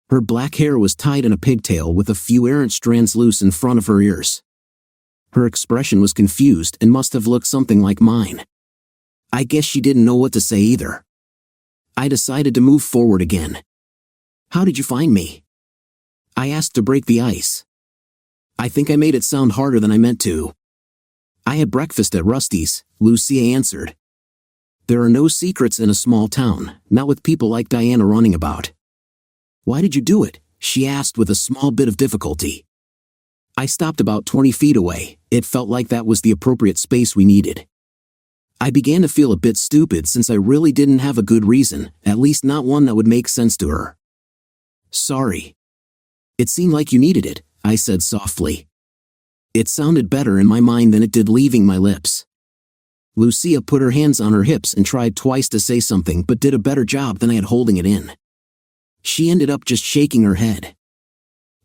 Her black hair was tied in a pigtail with a few errant strands loose in front of her ears. Her expression was confused and must have looked something like mine. I guess she didn't know what to say either. I decided to move forward again. "How did you find me?" I asked to break the ice. I think I made it sound harder than I meant to. "I had breakfast at Rusty's," Lucia answered. There are no secrets in a small town, not with people like Diana running about. "Why did you do it?" she asked with a small bit of difficulty. I stopped about 20 feet away. It felt like that was the appropriate space we needed. I began to feel a bit stupid since I really didn't have a good reason, at least not one that would make sense to her. "Sorry. It seemed like you needed it," I said softly. It sounded better in my mind than it did leaving my lips. Lucia put her hands on her hips and tried twice to say something but did a better job than I had holding it in. She ended up just shaking her head.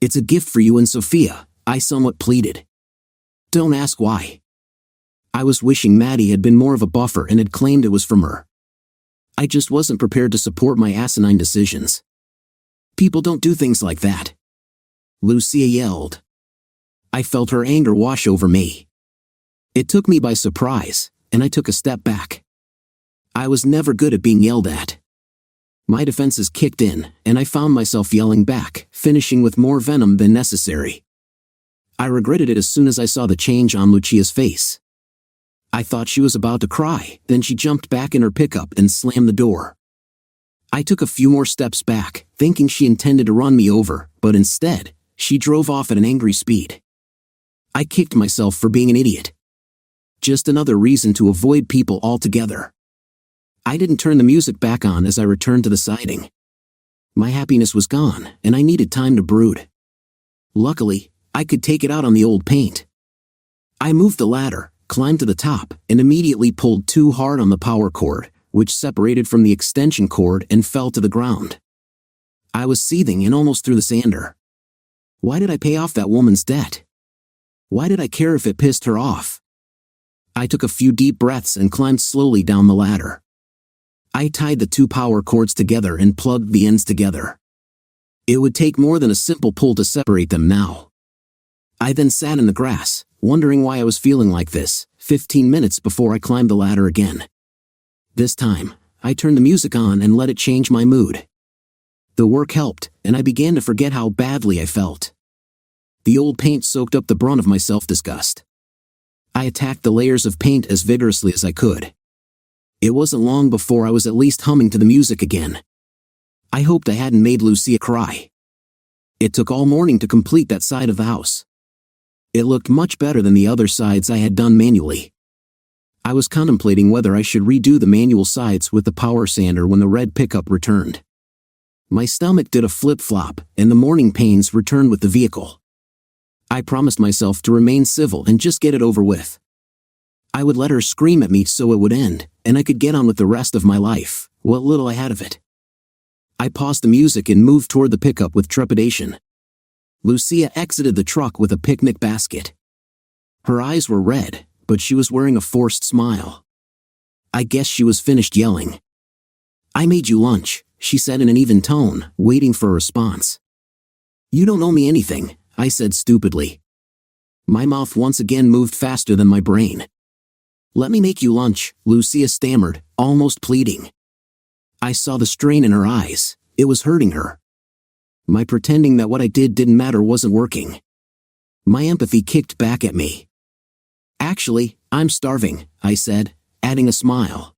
"It's a gift for you and Sophia," I somewhat pleaded. "Don't ask why." I was wishing Maddie had been more of a buffer and had claimed it was from her. I just wasn't prepared to support my asinine decisions. "People don't do things like that," Lucia yelled. I felt her anger wash over me. It took me by surprise, and I took a step back. I was never good at being yelled at. My defenses kicked in, and I found myself yelling back, finishing with more venom than necessary. I regretted it as soon as I saw the change on Lucia's face. I thought she was about to cry, then she jumped back in her pickup and slammed the door. I took a few more steps back, thinking she intended to run me over, but instead, she drove off at an angry speed. I kicked myself for being an idiot. Just another reason to avoid people altogether. I didn't turn the music back on as I returned to the siding. My happiness was gone, and I needed time to brood. Luckily, I could take it out on the old paint. I moved the ladder, climbed to the top, and immediately pulled too hard on the power cord, which separated from the extension cord and fell to the ground. I was seething and almost through the sander. Why did I pay off that woman's debt? Why did I care if it pissed her off? I took a few deep breaths and climbed slowly down the ladder. I tied the two power cords together and plugged the ends together. It would take more than a simple pull to separate them now. I then sat in the grass, wondering why I was feeling like this, 15 minutes before I climbed the ladder again. This time, I turned the music on and let it change my mood. The work helped, and I began to forget how badly I felt. The old paint soaked up the brunt of my self-disgust. I attacked the layers of paint as vigorously as I could. It wasn't long before I was at least humming to the music again. I hoped I hadn't made Lucia cry. It took all morning to complete that side of the house. It looked much better than the other sides I had done manually. I was contemplating whether I should redo the manual sides with the power sander when the red pickup returned. My stomach did a flip-flop, and the morning pains returned with the vehicle. I promised myself to remain civil and just get it over with. I would let her scream at me so it would end, and I could get on with the rest of my life, what little I had of it. I paused the music and moved toward the pickup with trepidation. Lucia exited the truck with a picnic basket. Her eyes were red, but she was wearing a forced smile. I guess she was finished yelling. "I made you lunch," she said in an even tone, waiting for a response. "You don't owe me anything," I said stupidly. My mouth once again moved faster than my brain. "Let me make you lunch," Lucia stammered, almost pleading. I saw the strain in her eyes. It was hurting her. My pretending that what I did didn't matter wasn't working. My empathy kicked back at me. "Actually, I'm starving," I said, adding a smile.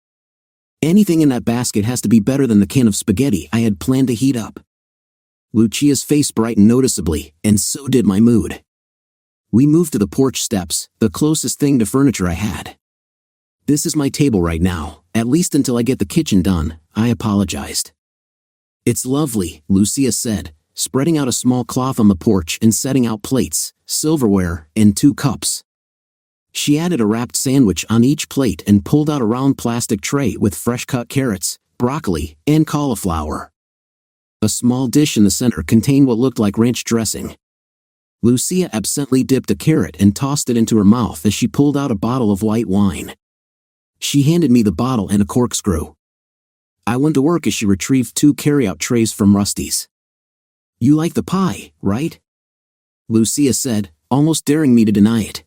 Anything in that basket has to be better than the can of spaghetti I had planned to heat up. Lucia's face brightened noticeably, and so did my mood. We moved to the porch steps, the closest thing to furniture I had. "This is my table right now, at least until I get the kitchen done," I apologized. "It's lovely," Lucia said, spreading out a small cloth on the porch and setting out plates, silverware, and 2 cups. She added a wrapped sandwich on each plate and pulled out a round plastic tray with fresh-cut carrots, broccoli, and cauliflower. A small dish in the center contained what looked like ranch dressing. Lucia absently dipped a carrot and tossed it into her mouth as she pulled out a bottle of white wine. She handed me the bottle and a corkscrew. I went to work as she retrieved 2 carry-out trays from Rusty's. "You like the pie, right?" Lucia said, almost daring me to deny it.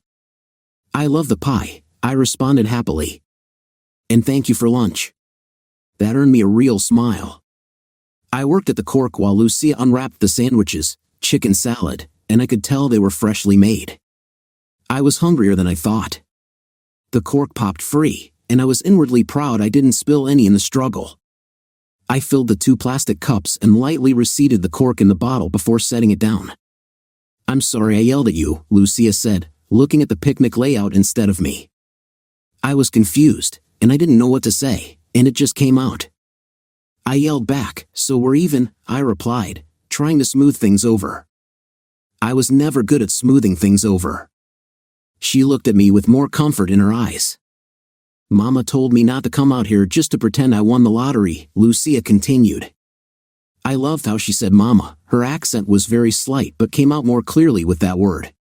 "I love the pie," I responded happily. "And thank you for lunch." That earned me a real smile. I worked at the cork while Lucia unwrapped the sandwiches, chicken salad, and I could tell they were freshly made. I was hungrier than I thought. The cork popped free, and I was inwardly proud I didn't spill any in the struggle. I filled the 2 plastic cups and lightly reseated the cork in the bottle before setting it down. "I'm sorry I yelled at you," Lucia said, looking at the picnic layout instead of me. I was confused, and I didn't know what to say, and it just came out. I yelled back, "So we're even," I replied, trying to smooth things over. I was never good at smoothing things over. She looked at me with more comfort in her eyes. "Mama told me not to come out here just to pretend I won the lottery," Lucia continued. I loved how she said mama. Her accent was very slight but came out more clearly with that word.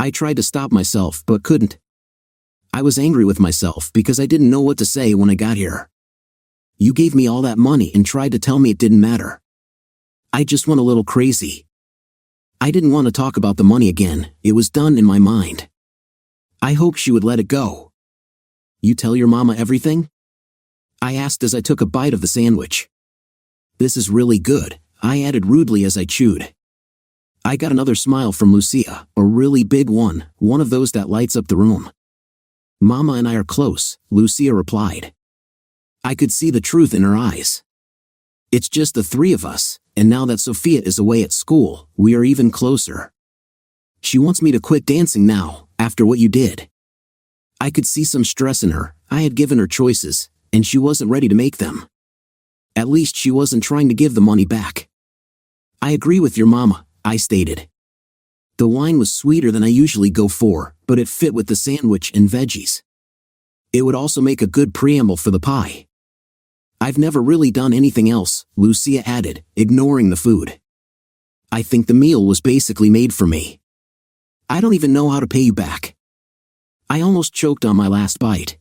I tried to stop myself but couldn't. I was angry with myself because I didn't know what to say when I got here. "You gave me all that money and tried to tell me it didn't matter." I just went a little crazy. I didn't want to talk about the money again. It was done in my mind. I hoped she would let it go. "You tell your mama everything?" I asked as I took a bite of the sandwich. "This is really good," I added rudely as I chewed. I got another smile from Lucia, a really big one of those that lights up the room. "Mama and I are close," Lucia replied. I could see the truth in her eyes. "It's just the 3 of us, and now that Sophia is away at school, we are even closer. She wants me to quit dancing now, after what you did." I could see some stress in her. I had given her choices, and she wasn't ready to make them. At least she wasn't trying to give the money back. "I agree with your mama," I stated. The wine was sweeter than I usually go for, but it fit with the sandwich and veggies. It would also make a good preamble for the pie. "I've never really done anything else," Lucia added, ignoring the food. "I think the meal was basically made for me. I don't even know how to pay you back." I almost choked on my last bite.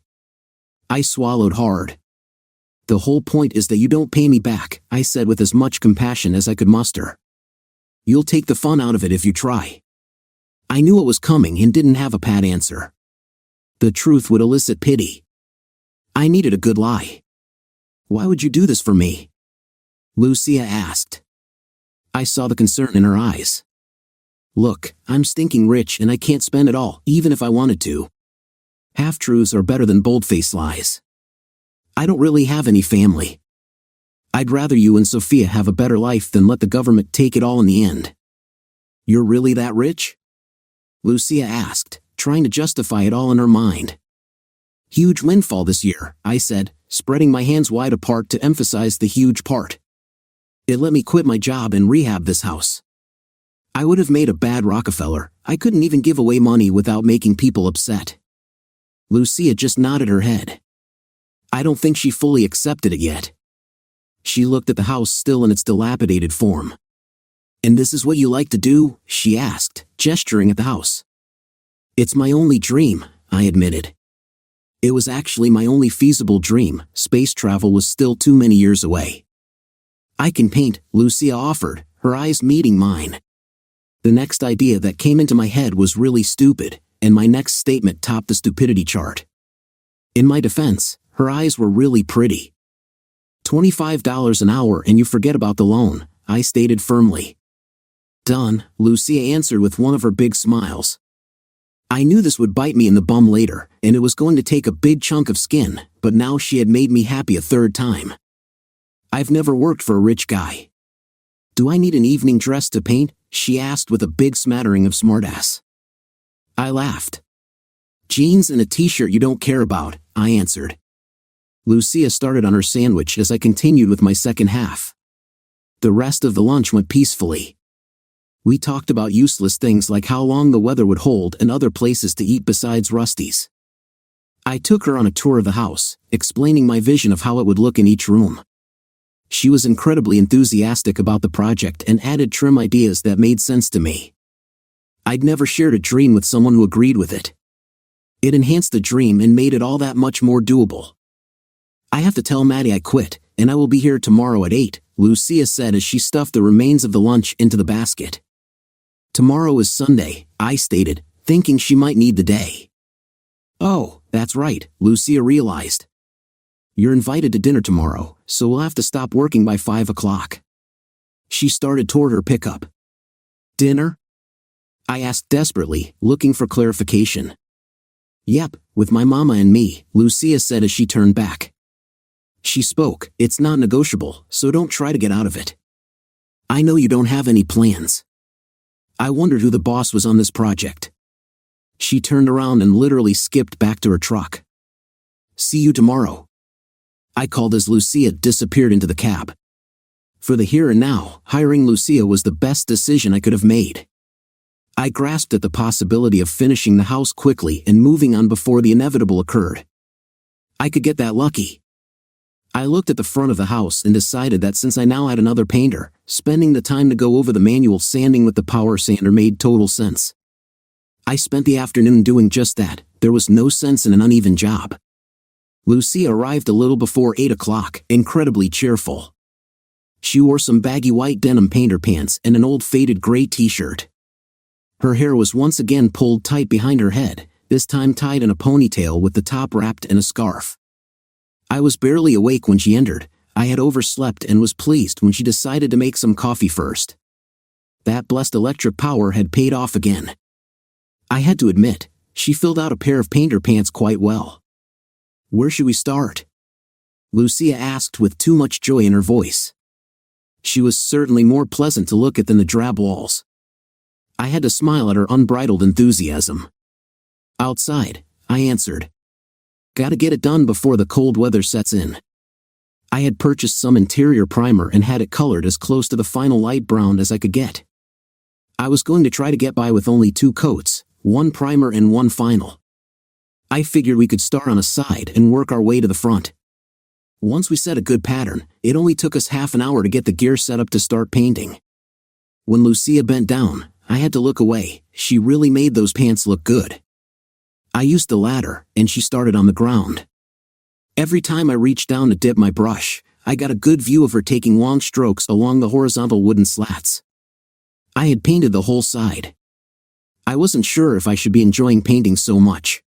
I swallowed hard. "The whole point is that you don't pay me back," I said with as much compassion as I could muster. "You'll take the fun out of it if you try." I knew what was coming and didn't have a pat answer. The truth would elicit pity. I needed a good lie. "Why would you do this for me?" Lucia asked. I saw the concern in her eyes. Look, I'm stinking rich and I can't spend it all, even if I wanted to. Half-truths are better than bold-faced lies. I don't really have any family. I'd rather you and Sophia have a better life than let the government take it all in the end. You're really that rich? Lucia asked, trying to justify it all in her mind. Huge windfall this year, I said, spreading my hands wide apart to emphasize the huge part. It let me quit my job and rehab this house. I would have made a bad Rockefeller. I couldn't even give away money without making people upset. Lucia just nodded her head. I don't think she fully accepted it yet. She looked at the house still in its dilapidated form. And this is what you like to do? She asked, gesturing at the house. It's my only dream, I admitted. It was actually my only feasible dream. Space travel was still too many years away. I can paint, Lucia offered, her eyes meeting mine. The next idea that came into my head was really stupid, and my next statement topped the stupidity chart. In my defense, her eyes were really pretty. $25 an hour and you forget about the loan, I stated firmly. Done, Lucia answered with one of her big smiles. I knew this would bite me in the bum later, and it was going to take a big chunk of skin, but now she had made me happy a third time. I've never worked for a rich guy. Do I need an evening dress to paint? She asked with a big smattering of smartass. I laughed. Jeans and a t-shirt you don't care about, I answered. Lucia started on her sandwich as I continued with my second half. The rest of the lunch went peacefully. We talked about useless things like how long the weather would hold and other places to eat besides Rusty's. I took her on a tour of the house, explaining my vision of how it would look in each room. She was incredibly enthusiastic about the project and added trim ideas that made sense to me. I'd never shared a dream with someone who agreed with it. It enhanced the dream and made it all that much more doable. I have to tell Maddie I quit, and I will be here tomorrow at 8, Lucia said as she stuffed the remains of the lunch into the basket. Tomorrow is Sunday, I stated, thinking she might need the day. Oh, that's right, Lucia realized. You're invited to dinner tomorrow, so we'll have to stop working by 5 o'clock. She started toward her pickup. Dinner? I asked desperately, looking for clarification. Yep, with my mama and me, Lucia said as she turned back. She spoke, it's not negotiable, so don't try to get out of it. I know you don't have any plans. I wondered who the boss was on this project. She turned around and literally skipped back to her truck. See you tomorrow. I called as Lucia disappeared into the cab. For the here and now, hiring Lucia was the best decision I could have made. I grasped at the possibility of finishing the house quickly and moving on before the inevitable occurred. I could get that lucky. I looked at the front of the house and decided that since I now had another painter, spending the time to go over the manual sanding with the power sander made total sense. I spent the afternoon doing just that. There was no sense in an uneven job. Lucia arrived a little before 8 o'clock, incredibly cheerful. She wore some baggy white denim painter pants and an old faded gray t-shirt. Her hair was once again pulled tight behind her head, this time tied in a ponytail with the top wrapped in a scarf. I was barely awake when she entered. I had overslept and was pleased when she decided to make some coffee first. That blessed electric power had paid off again. I had to admit, she filled out a pair of painter pants quite well. Where should we start? Lucia asked with too much joy in her voice. She was certainly more pleasant to look at than the drab walls. I had to smile at her unbridled enthusiasm. Outside, I answered. Gotta get it done before the cold weather sets in. I had purchased some interior primer and had it colored as close to the final light brown as I could get. I was going to try to get by with only 2 coats, 1 primer and 1 final. I figured we could start on a side and work our way to the front. Once we set a good pattern, it only took us half an hour to get the gear set up to start painting. When Lucia bent down, I had to look away. She really made those pants look good. I used the ladder, and she started on the ground. Every time I reached down to dip my brush, I got a good view of her taking long strokes along the horizontal wooden slats. I had painted the whole side. I wasn't sure if I should be enjoying painting so much.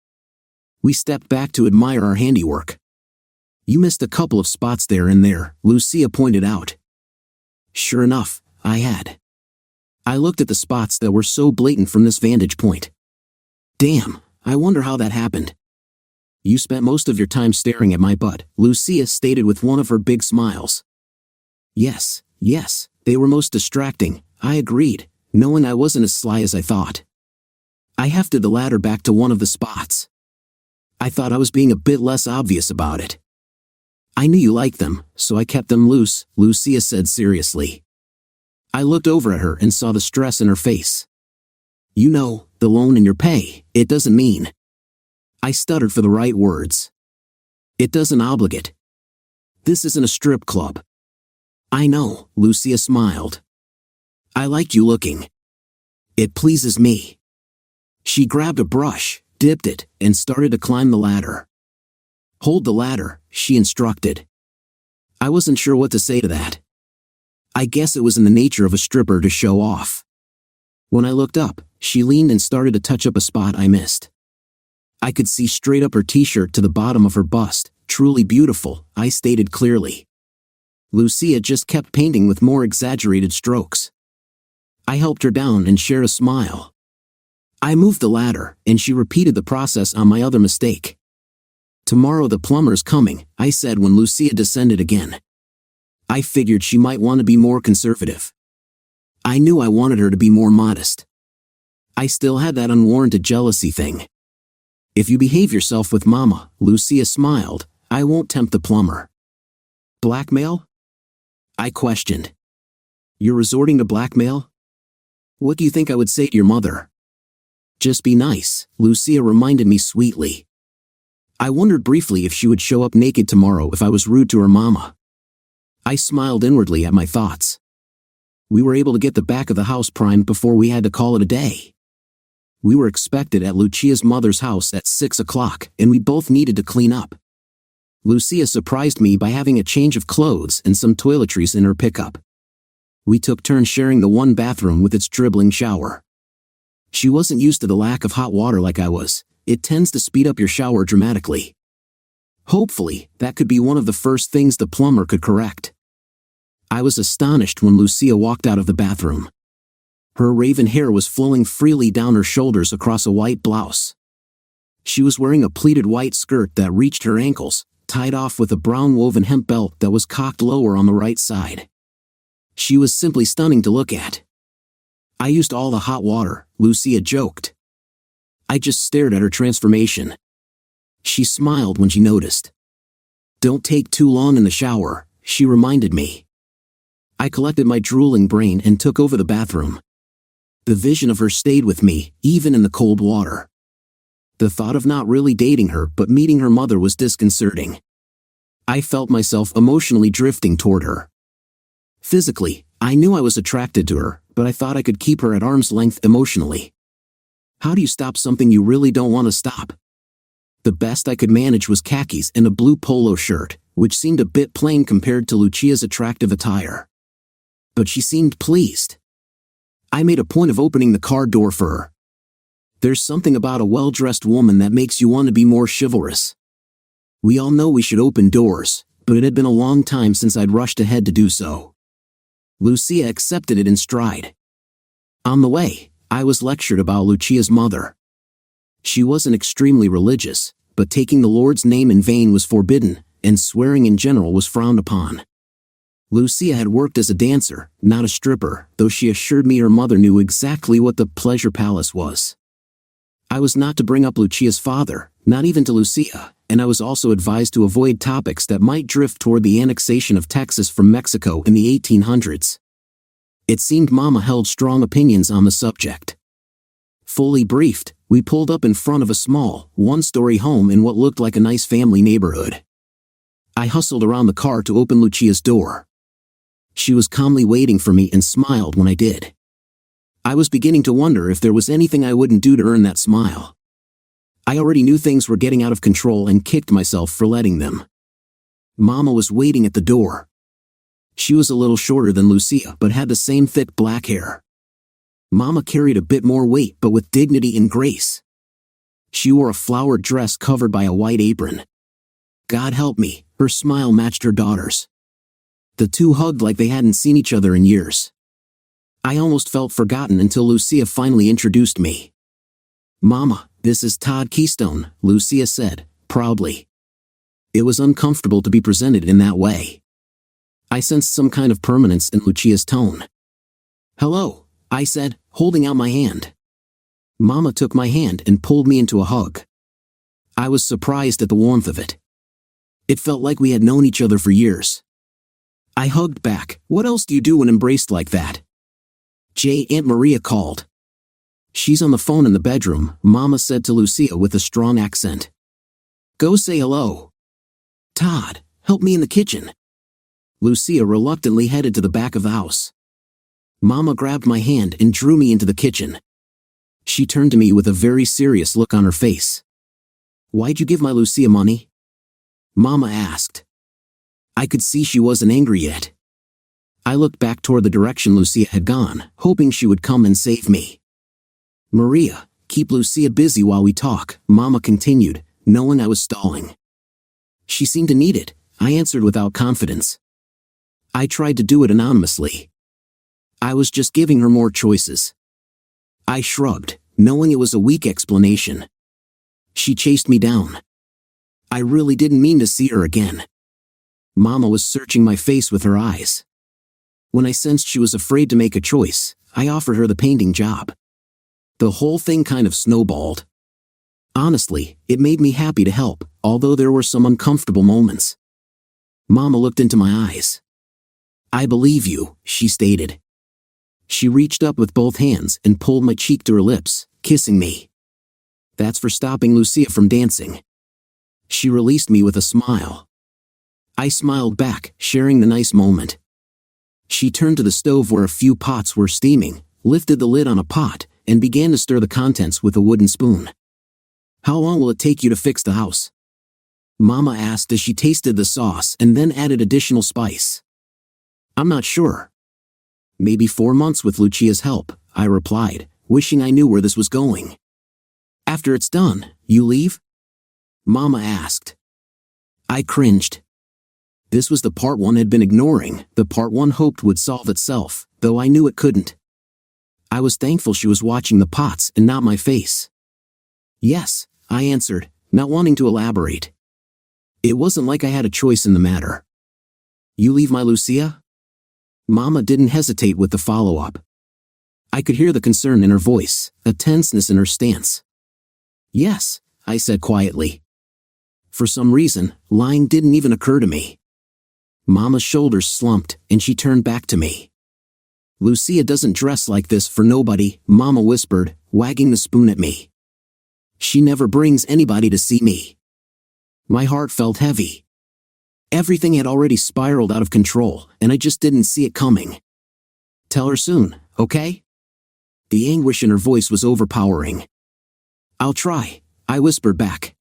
We stepped back to admire our handiwork. You missed a couple of spots there and there, Lucia pointed out. Sure enough, I had. I looked at the spots that were so blatant from this vantage point. Damn, I wonder how that happened. You spent most of your time staring at my butt, Lucia stated with one of her big smiles. Yes, they were most distracting, I agreed, knowing I wasn't as sly as I thought. I hefted the ladder back to one of the spots. I thought I was being a bit less obvious about it. I knew you liked them, so I kept them loose, Lucia said seriously. I looked over at her and saw the stress in her face. You know, the loan in your pay, it doesn't mean. I stuttered for the right words. It doesn't obligate. This isn't a strip club. I know, Lucia smiled. I like you looking. It pleases me. She grabbed a brush, dipped it, and started to climb the ladder. Hold the ladder, she instructed. I wasn't sure what to say to that. I guess it was in the nature of a stripper to show off. When I looked up, she leaned and started to touch up a spot I missed. I could see straight up her t-shirt to the bottom of her bust, truly beautiful, I stated clearly. Lucia just kept painting with more exaggerated strokes. I helped her down and shared a smile. I moved the ladder, and she repeated the process on my other mistake. Tomorrow the plumber's coming, I said when Lucia descended again. I figured she might want to be more conservative. I knew I wanted her to be more modest. I still had that unwarranted jealousy thing. If you behave yourself with Mama, Lucia smiled, I won't tempt the plumber. Blackmail? I questioned. You're resorting to blackmail? What do you think I would say to your mother? Just be nice, Lucia reminded me sweetly. I wondered briefly if she would show up naked tomorrow if I was rude to her mama. I smiled inwardly at my thoughts. We were able to get the back of the house primed before we had to call it a day. We were expected at Lucia's mother's house at 6 o'clock, and we both needed to clean up. Lucia surprised me by having a change of clothes and some toiletries in her pickup. We took turns sharing the one bathroom with its dribbling shower. She wasn't used to the lack of hot water like I was. It tends to speed up your shower dramatically. Hopefully, that could be one of the first things the plumber could correct. I was astonished when Lucia walked out of the bathroom. Her raven hair was flowing freely down her shoulders across a white blouse. She was wearing a pleated white skirt that reached her ankles, tied off with a brown woven hemp belt that was cocked lower on the right side. She was simply stunning to look at. I used all the hot water, Lucia joked. I just stared at her transformation. She smiled when she noticed. Don't take too long in the shower, she reminded me. I collected my drooling brain and took over the bathroom. The vision of her stayed with me, even in the cold water. The thought of not really dating her but meeting her mother was disconcerting. I felt myself emotionally drifting toward her. Physically, I knew I was attracted to her, but I thought I could keep her at arm's length emotionally. How do you stop something you really don't want to stop? The best I could manage was khakis and a blue polo shirt, which seemed a bit plain compared to Lucia's attractive attire. But she seemed pleased. I made a point of opening the car door for her. There's something about a well-dressed woman that makes you want to be more chivalrous. We all know we should open doors, but it had been a long time since I'd rushed ahead to do so. Lucia accepted it in stride. On the way, I was lectured about Lucia's mother. She wasn't extremely religious, but taking the Lord's name in vain was forbidden, and swearing in general was frowned upon. Lucia had worked as a dancer, not a stripper, though she assured me her mother knew exactly what the pleasure palace was. I was not to bring up Lucia's father, not even to Lucia, and I was also advised to avoid topics that might drift toward the annexation of Texas from Mexico in the 1800s. It seemed Mama held strong opinions on the subject. Fully briefed, we pulled up in front of a small, one-story home in what looked like a nice family neighborhood. I hustled around the car to open Lucia's door. She was calmly waiting for me and smiled when I did. I was beginning to wonder if there was anything I wouldn't do to earn that smile. I already knew things were getting out of control and kicked myself for letting them. Mama was waiting at the door. She was a little shorter than Lucia but had the same thick black hair. Mama carried a bit more weight but with dignity and grace. She wore a flowered dress covered by a white apron. God help me, her smile matched her daughter's. The two hugged like they hadn't seen each other in years. I almost felt forgotten until Lucia finally introduced me. "Mama, this is Todd Keystone," Lucia said, proudly. It was uncomfortable to be presented in that way. I sensed some kind of permanence in Lucia's tone. "Hello," I said, holding out my hand. Mama took my hand and pulled me into a hug. I was surprised at the warmth of it. It felt like we had known each other for years. I hugged back. "What else do you do when embraced like that?" Aunt Maria called. "She's on the phone in the bedroom," Mama said to Lucia with a strong accent. "Go say hello." "Todd, help me in the kitchen." Lucia reluctantly headed to the back of the house. Mama grabbed my hand and drew me into the kitchen. She turned to me with a very serious look on her face. "Why'd you give my Lucia money?" Mama asked. I could see she wasn't angry yet. I looked back toward the direction Lucia had gone, hoping she would come and save me. "Maria, keep Lucia busy while we talk," Mama continued, knowing I was stalling. "She seemed to need it," I answered without confidence. I tried to do it anonymously. I was just giving her more choices. I shrugged, knowing it was a weak explanation. She chased me down. I really didn't mean to see her again. Mama was searching my face with her eyes. When I sensed she was afraid to make a choice, I offered her the painting job. The whole thing kind of snowballed. Honestly, it made me happy to help, although there were some uncomfortable moments. Mama looked into my eyes. "I believe you," she stated. She reached up with both hands and pulled my cheek to her lips, kissing me. "That's for stopping Lucia from dancing." She released me with a smile. I smiled back, sharing the nice moment. She turned to the stove where a few pots were steaming, lifted the lid on a pot, and began to stir the contents with a wooden spoon. "How long will it take you to fix the house?" Mama asked as she tasted the sauce and then added additional spice. "I'm not sure." "Maybe 4 months with Lucia's help," I replied, wishing I knew where this was going. "After it's done, you leave?" Mama asked. I cringed. This was the part one had been ignoring, the part one hoped would solve itself, though I knew it couldn't. I was thankful she was watching the pots and not my face. "Yes," I answered, not wanting to elaborate. It wasn't like I had a choice in the matter. "You leave my Lucia?" Mama didn't hesitate with the follow-up. I could hear the concern in her voice, a tenseness in her stance. "Yes," I said quietly. For some reason, lying didn't even occur to me. Mama's shoulders slumped, and she turned back to me. "Lucia doesn't dress like this for nobody," Mama whispered, wagging the spoon at me. "She never brings anybody to see me." My heart felt heavy. Everything had already spiraled out of control, and I just didn't see it coming. "Tell her soon, okay?" The anguish in her voice was overpowering. "I'll try," I whispered back.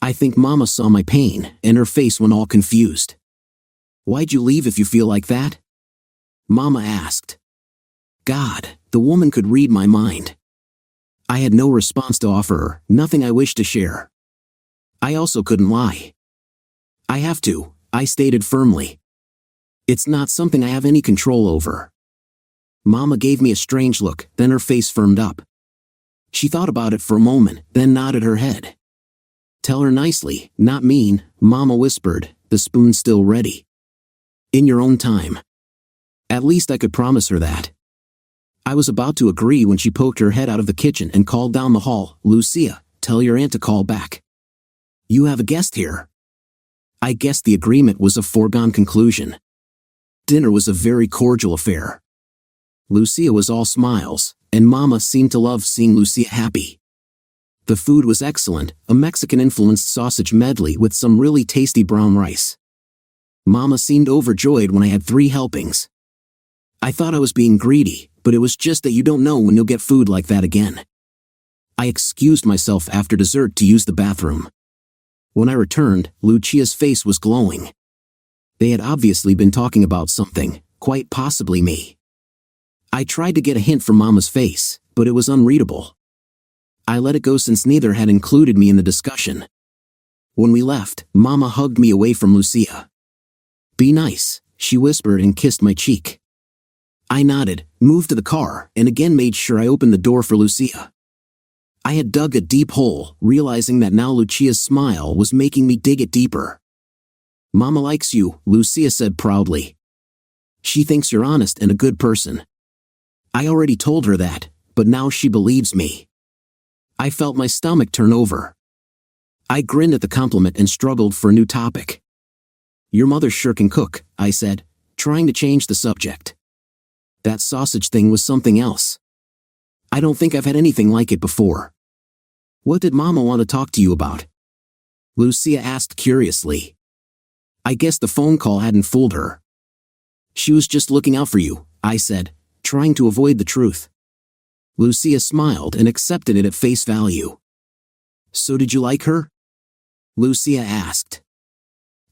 I think Mama saw my pain, and her face went all confused. "Why'd you leave if you feel like that?" Mama asked. God, the woman could read my mind. I had no response to offer her, nothing I wished to share. I also couldn't lie. "I have to," I stated firmly. "It's not something I have any control over." Mama gave me a strange look, then her face firmed up. She thought about it for a moment, then nodded her head. "Tell her nicely, not mean," Mama whispered, the spoon still ready. "In your own time." At least I could promise her that. I was about to agree when she poked her head out of the kitchen and called down the hall, "Lucia, tell your aunt to call back. You have a guest here." I guessed the agreement was a foregone conclusion. Dinner was a very cordial affair. Lucia was all smiles, and Mama seemed to love seeing Lucia happy. The food was excellent, a Mexican-influenced sausage medley with some really tasty brown rice. Mama seemed overjoyed when I had 3 helpings. I thought I was being greedy, but it was just that you don't know when you'll get food like that again. I excused myself after dessert to use the bathroom. When I returned, Lucia's face was glowing. They had obviously been talking about something, quite possibly me. I tried to get a hint from Mama's face, but it was unreadable. I let it go since neither had included me in the discussion. When we left, Mama hugged me away from Lucia. "Be nice," she whispered and kissed my cheek. I nodded, moved to the car, and again made sure I opened the door for Lucia. I had dug a deep hole, realizing that now Lucia's smile was making me dig it deeper. Mama likes you, Lucia said proudly. She thinks you're honest and a good person. I already told her that, but now she believes me. I felt my stomach turn over. I grinned at the compliment and struggled for a new topic. Your mother sure can cook, I said, trying to change the subject. That sausage thing was something else. I don't think I've had anything like it before. What did Mama want to talk to you about? Lucia asked curiously. I guess the phone call hadn't fooled her. She was just looking out for you, I said, trying to avoid the truth. Lucia smiled and accepted it at face value. So did you like her? Lucia asked.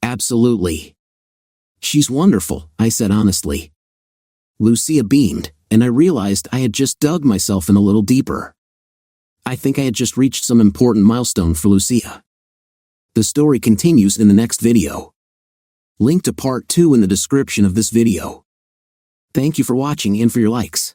Absolutely. She's wonderful, I said honestly. Lucia beamed, and I realized I had just dug myself in a little deeper. I think I had just reached some important milestone for Lucia. The story continues in the next video. Link to part 2 in the description of this video. Thank you for watching and for your likes.